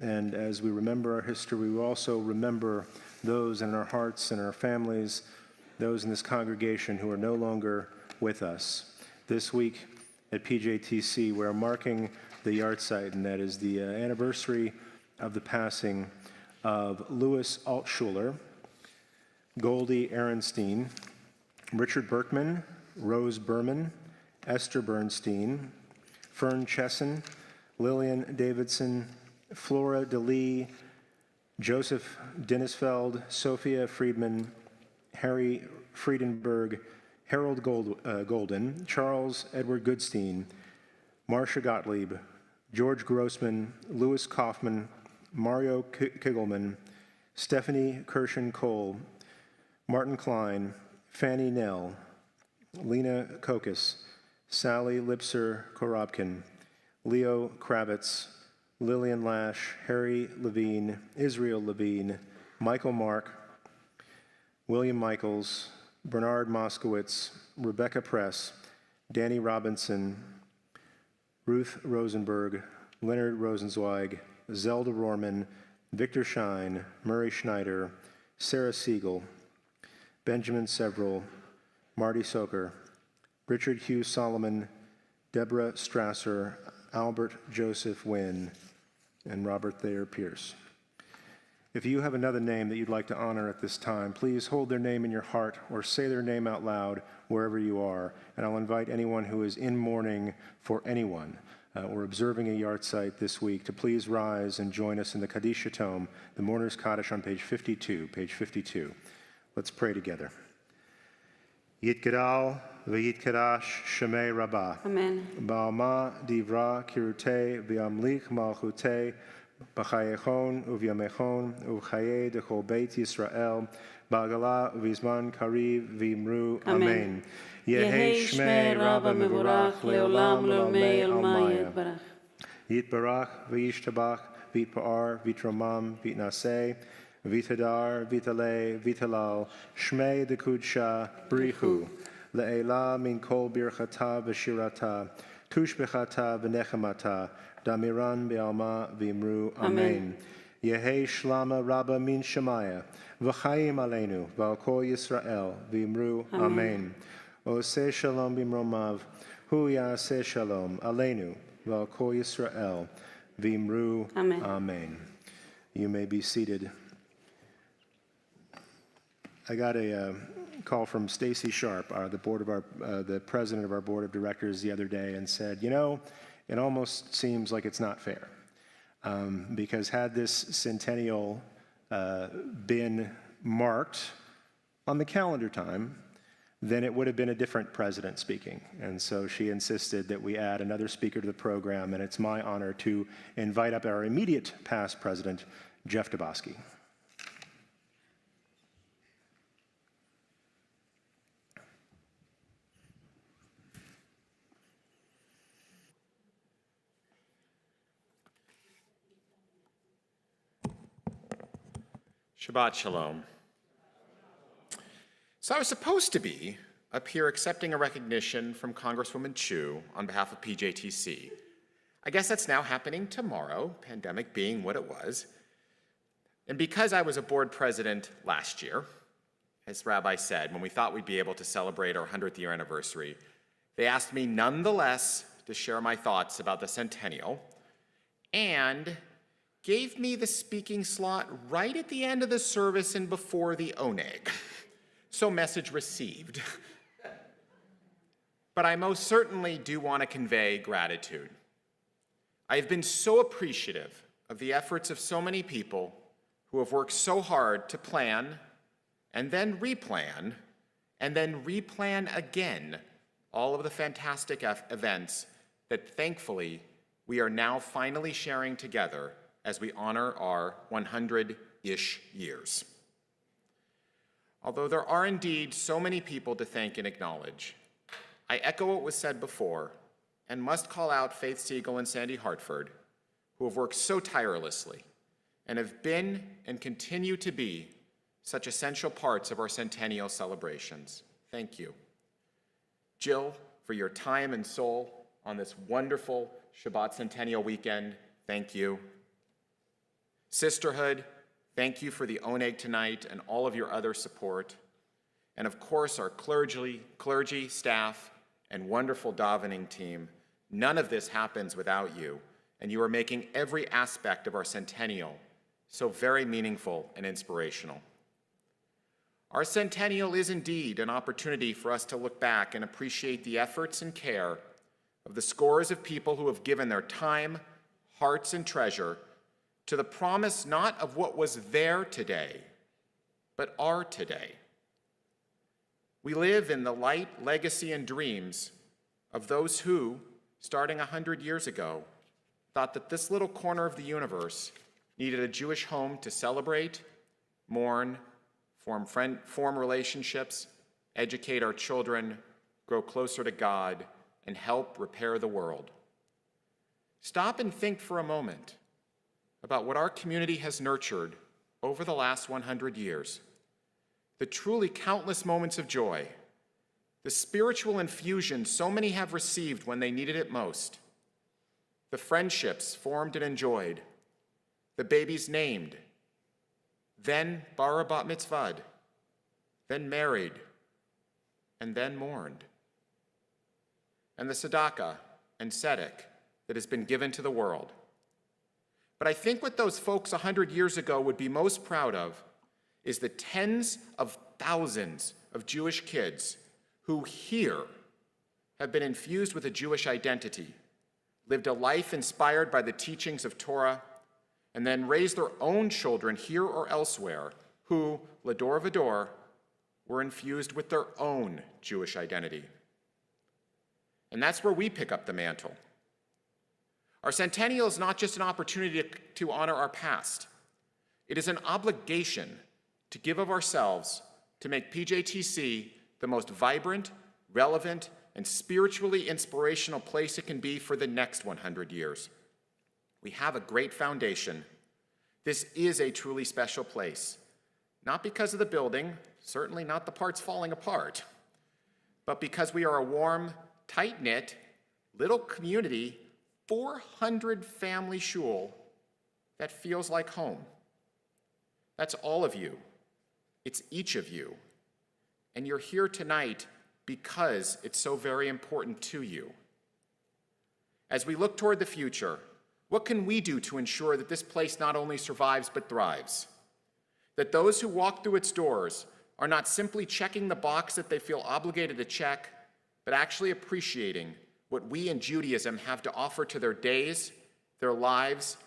and as we remember our history, we also remember those in our hearts and our families, those in this congregation who are no longer with us. This week at PJTC, we're marking the yahrzeit, and that is the anniversary of the passing of Louis Altshuler, Goldie Ehrenstein, Richard Berkman, Rose Berman, Esther Bernstein, Fern Chesson, Lillian Davidson, Flora DeLee, Joseph Dinnesfeld, Sophia Friedman, Harry Friedenberg, Harold Golden, Charles Edward Goodstein, Marcia Gottlieb, George Grossman, Louis Kaufman, Mario Kigelman, Stephanie Kirshen-Cole, Martin Klein, Fanny Nell, Lena Kokis, Sally Lipser-Korobkin, Leo Kravitz, Lillian Lash, Harry Levine, Israel Levine, Michael Mark, William Michaels, Bernard Moskowitz, Rebecca Press, Danny Robinson, Ruth Rosenberg, Leonard Rosenzweig, Zelda Rohrman, Victor Schein, Murray Schneider, Sarah Siegel, Benjamin Several, Marty Soker, Richard Hugh Solomon, Deborah Strasser, Albert Joseph Wynn, and Robert Thayer Pierce. If you have another name that you'd like to honor at this time, please hold their name in your heart or say their name out loud wherever you are. And I'll invite anyone who is in mourning for anyone or observing a yahrzeit this week to please rise and join us in the Kaddish Tome, the Mourner's Kaddish on page 52. Let's pray together. Yitgadal v'yitkadash shemei rabbah. Amen. Ba'alma divra kirutei v'yamlich malchutei b'chayechon uvyamechon u'chayei dechol beit Yisrael ba'agala v'izman kariv v'imru. Amen. Yehei shmei Rabba mevorach leolam leomei almai yitbarach. Yitbarach v'yishtabach v'yitpa'ar v'yitromam v'yitnaseh Vitadar, Vitale, Vitalal, Shmei de Kudsha, Brihu, Le'ela min kol birchata v'shirata, tush bechata v'nechamata, damiran be'alma v'imru amen. Yehi shlama rabba min shemaya, v'chaim aleinu, v'al kol Yisrael, v'imru amen. Oseh shalom b'mromav, hu yaseh shalom aleinu, v'al kol Yisrael, v'imru amen. You may be seated. I got a call from Stacy Sharp, the president of our board of directors, the other day, and said, you know, it almost seems like it's not fair, because had this centennial been marked on the calendar time, then it would have been a different president speaking. And so she insisted that we add another speaker to the program, and it's my honor to invite up our immediate past president, Jeff Dabosky. Shabbat Shalom. So I was supposed to be up here accepting a recognition from Congresswoman Chu on behalf of PJTC. I guess that's now happening tomorrow, pandemic being what it was. And because I was a board president last year, as Rabbi said, when we thought we'd be able to celebrate our 100th year anniversary, they asked me nonetheless to share my thoughts about the centennial and gave me the speaking slot right at the end of the service and before the oneg. So message received. But I most certainly do want to convey gratitude. I have been so appreciative of the efforts of so many people who have worked so hard to plan and then replan again all of the fantastic events that thankfully we are now finally sharing together as we honor our 100-ish years. Although there are indeed so many people to thank and acknowledge, I echo what was said before and must call out Faith Siegel and Sandy Hartford, who have worked so tirelessly and have been and continue to be such essential parts of our centennial celebrations. Thank you. Jill, for your time and soul on this wonderful Shabbat Centennial weekend, thank you. Sisterhood, thank you for the oneg tonight and all of your other support. And of course, our clergy, staff, and wonderful davening team. None of this happens without you, and you are making every aspect of our centennial so very meaningful and inspirational. Our centennial is indeed an opportunity for us to look back and appreciate the efforts and care of the scores of people who have given their time, hearts, and treasure to the promise not of what was there today, but are today. We live in the light, legacy, and dreams of those who, starting 100 years ago, thought that this little corner of the universe needed a Jewish home to celebrate, mourn, form relationships, educate our children, grow closer to God, and help repair the world. Stop and think for a moment about what our community has nurtured over the last 100 years. The truly countless moments of joy, the spiritual infusion so many have received when they needed it most, the friendships formed and enjoyed, the babies named, then bar bat mitzvahd, then married, and then mourned, and the tzedakah and tzedek that has been given to the world. But I think what those folks 100 years ago would be most proud of is the tens of thousands of Jewish kids who here have been infused with a Jewish identity, lived a life inspired by the teachings of Torah, and then raised their own children here or elsewhere who, Lador Vador, were infused with their own Jewish identity. And that's where we pick up the mantle. Our centennial is not just an opportunity to honor our past. It is an obligation to give of ourselves to make PJTC the most vibrant, relevant, and spiritually inspirational place it can be for the next 100 years. We have a great foundation. This is a truly special place, not because of the building, certainly not the parts falling apart, but because we are a warm, tight-knit, little community, 400 family shul that feels like home. That's all of you. It's each of you. And you're here tonight because it's so very important to you. As we look toward the future, what can we do to ensure that this place not only survives but thrives? That those who walk through its doors are not simply checking the box that they feel obligated to check, but actually appreciating what we in Judaism have to offer to their days, their lives,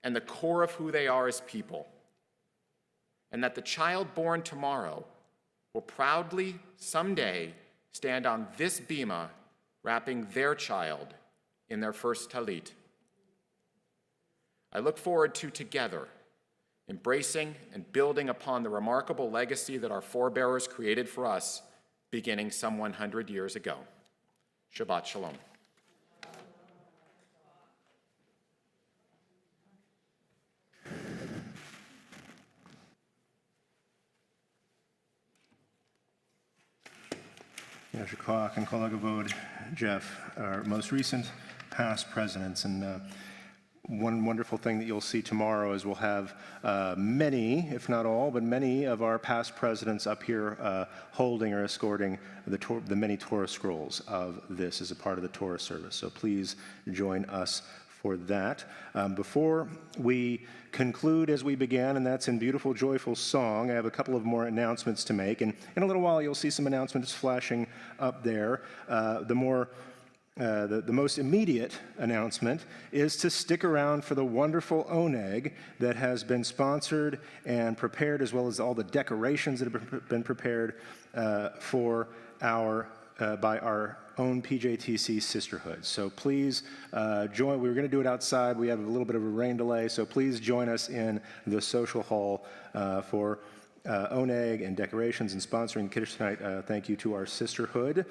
and the core of who they are as people. And that the child born tomorrow will proudly someday stand on this bima, wrapping their child in their first talit. I look forward to together embracing and building upon the remarkable legacy that our forebearers created for us beginning some 100 years ago. Shabbat Shalom. Yasher Koach and Kol HaKavod, Jeff, our most recent past presidents. And one wonderful thing that you'll see tomorrow is we'll have many, if not all, but many of our past presidents up here holding or escorting the many Torah scrolls of this as a part of the Torah service. So please join us for that. Before we conclude as we began, and that's in beautiful, joyful song, I have a couple of more announcements to make. And in a little while, you'll see some announcements flashing up there. The most immediate announcement is to stick around for the wonderful oneg that has been sponsored and prepared, as well as all the decorations that have been prepared for by our own PJTC sisterhood. So please join. We were going to do it outside. We have a little bit of a rain delay, so please join us in the social hall for oneg and decorations and sponsoring Kiddush tonight. Thank you to our sisterhood.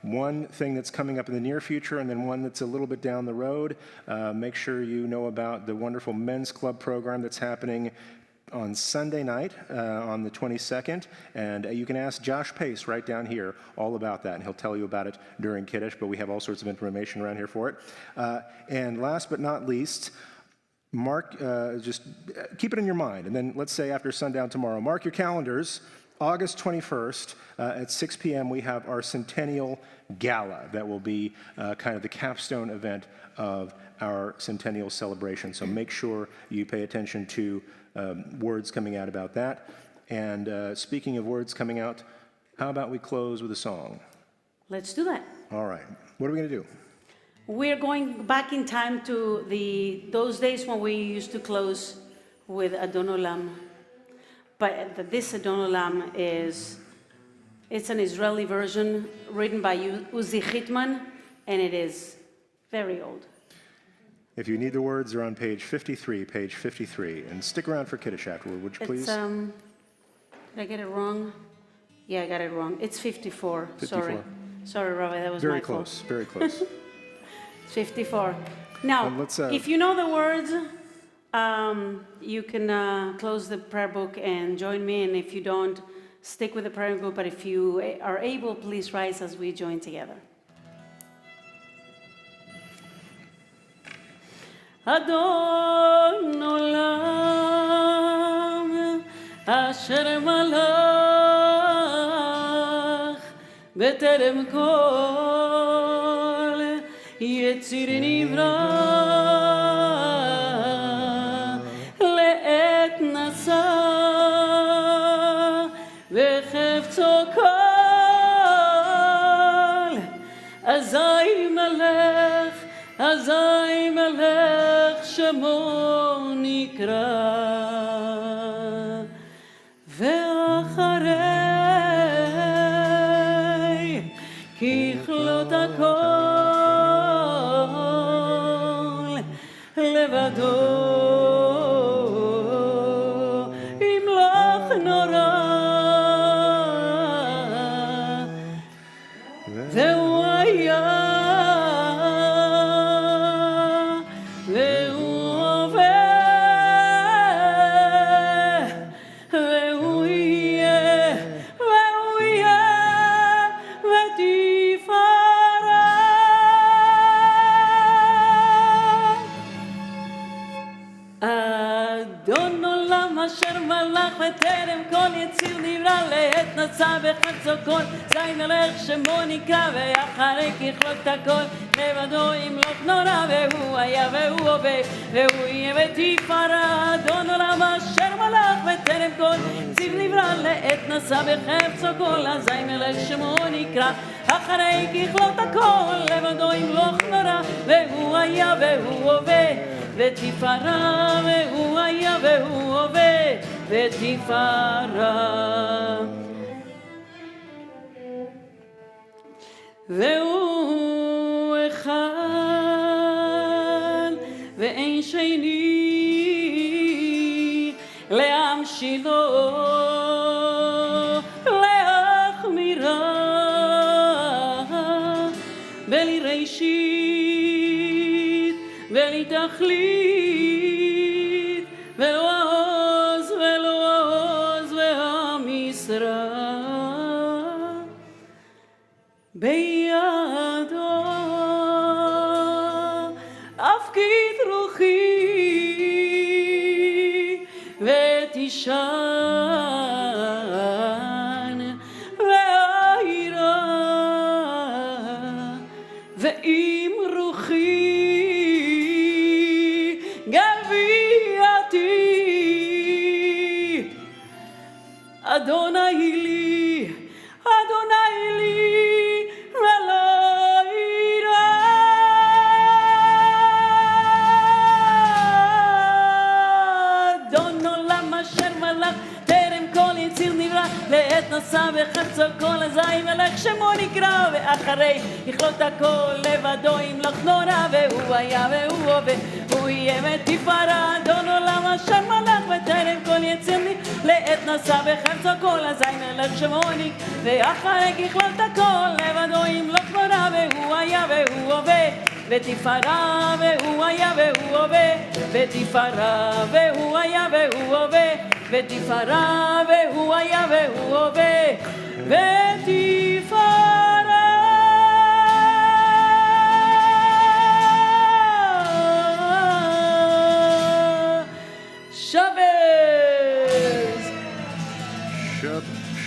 One thing that's coming up in the near future, and then one that's a little bit down the road, make sure you know about the wonderful men's club program that's happening on Sunday night on the 22nd, and you can ask Josh Pace right down here all about that, and he'll tell you about it during Kiddush, but we have all sorts of information around here for it. And last but not least, mark, just keep it in your mind, and then let's say after sundown tomorrow, mark your calendars. August 21st at 6 p.m. we have our Centennial Gala that will be kind of the capstone event of our Centennial celebration. So make sure you pay attention to words coming out about that. And speaking of words coming out, how about we close with a song? Let's do that. All right. What are we going to do? We're going back in time to those days when we used to close with Adon Olam. But this Adon Olam it's an Israeli version written by Uzi Chitman, and it is very old. If you need the words, they're on page 53. And stick around for Kiddush afterward, would you please? Did I get it wrong? Yeah, I got it wrong. It's 54. 54. Sorry, Rabbi, that was my fault. Very close. 54. Now, if you know the words, you can close the prayer book and join me. And if you don't, stick with the prayer book. But if you are able, please rise as we join together. Adon Olam Asher Malach B'terem Kol Yetzir Nivra Le'et Nasa V'chefzo Kol Azai Melech Shemo Nikra Ve'acharei Kichlot HaKol Levado Imlach Nora Ve'uaya נשא בחפצו כל, זין הלך שמו נקרא, ואחרי ככלות הכל, לבדו ימלוך נורא, והוא היה והוא הווה, והוא יהיה ותפארה, אדון עולם אשר מלך וטרם כל, ציב נברא לעת נשא בחפצו כל, הזין הלך שמו נקרא, אחרי ככלות הכל, לבדו ימלוך נורא, והוא היה והוא הווה, ותפארה, והוא היה והוא הווה, ותפארה. והוא אחד ואין שני להמשילו להחמירה בלי ראשית בלי תכלית ולא עוז ולא עוז והמשרה בידו אפקיד רוחי ותישן ואירה ואם רוחי גביעתי אדוני לי אדוני לי לעת נשא בחפצו כל הזין מלך שמו נקרא ואחרי יכלות הכל לבדו ימלוך נורא והוא היה והוא הווה הוא יהיה ותפארה אדון עולם אשר מלך וטרם כל יציר לי לעת נשא בחפצו כל הזין מלך שמו נקרא ואחרי יכלות הכל לבדו ימלוך נורא והוא היה והוא הווה ותפארה והוא היה והוא הווה ותפארה והוא היה והוא הווה ותפארה והוא היה והוא הווה ותפארה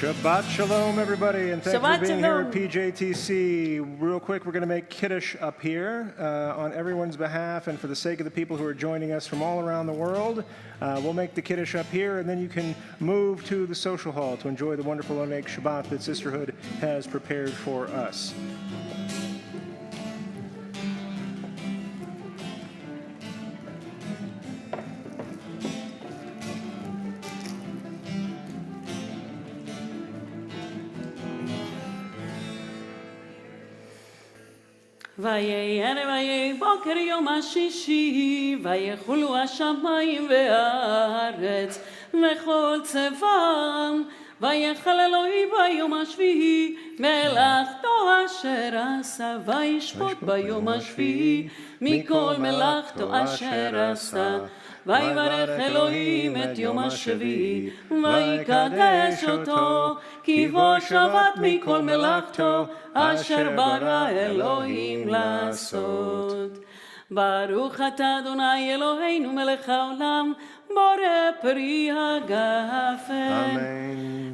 Shabbat Shalom, everybody, and thanks Shabbat for being Shalom. here at PJTC. Real quick, we're going to make kiddush up here on everyone's behalf and for the sake of the people who are joining us from all around the world. We'll make the kiddush up here, and then you can move to the social hall to enjoy the wonderful Oneg Shabbat that Sisterhood has prepared for us. ויהי בוקר יום השישי, ויחולו השמיים והארץ וכל צבאם, ויחל אלוהים ביום השביעי מלאכתו אשר עשה, וישפוט ביום השביעי מכל מלאכתו אשר עשה. ויברך אלוהים את יום השביעי, ויקדש אותו, כי בו שבת מכל מלאכתו, אשר ברא אלוהים לעשות. ברוך אתה אדוני אלוהינו מלך העולם, בורא פרי הגפן.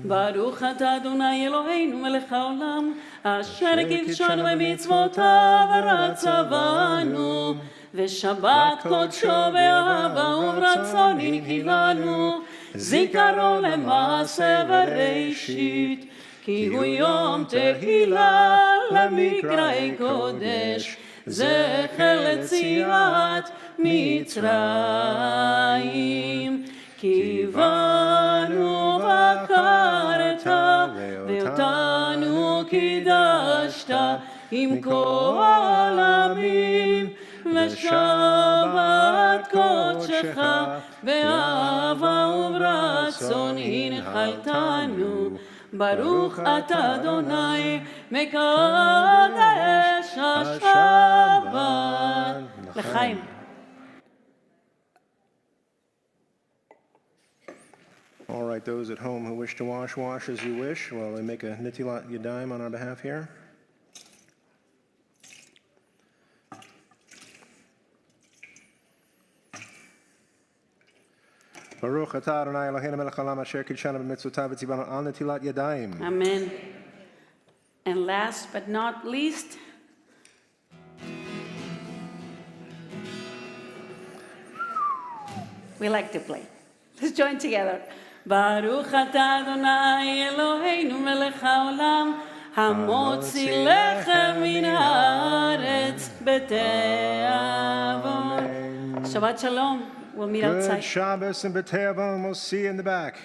ברוך אתה אדוני אלוהינו מלך העולם, אשר קידשנו במצוותיו ורצה בנו. ושבת קודשו באהבה וברצון הנהי לנו, זיכרון למעשה וראשית, כי הוא יום תהילה למקראי קודש, זכר ליציאת מצרים. כי בנו בחרת ואותנו קידשת עם כל עמים, ושבת קודשך באהבה וברצון הנחלתנו. ברוך אתה אדוני מקדש השבת. לחיים. All right, those at home who wish to wash, wash as you wish while they make a nitilat yadayim on our behalf here. Baruch atah Adonai Eloheinu melech haolam asher kidshanu b'mitzvotav v'tzivanu al netilat yadayim. Amen. And last but not least, we like to play. Let's join together. Baruch atah Adonai Eloheinu melech haolam hamotzi lechem min haaretz b'te'avon. Shabbat shalom. We'll meet Good outside. Shabbos and B'te'avon. We'll see you in the back.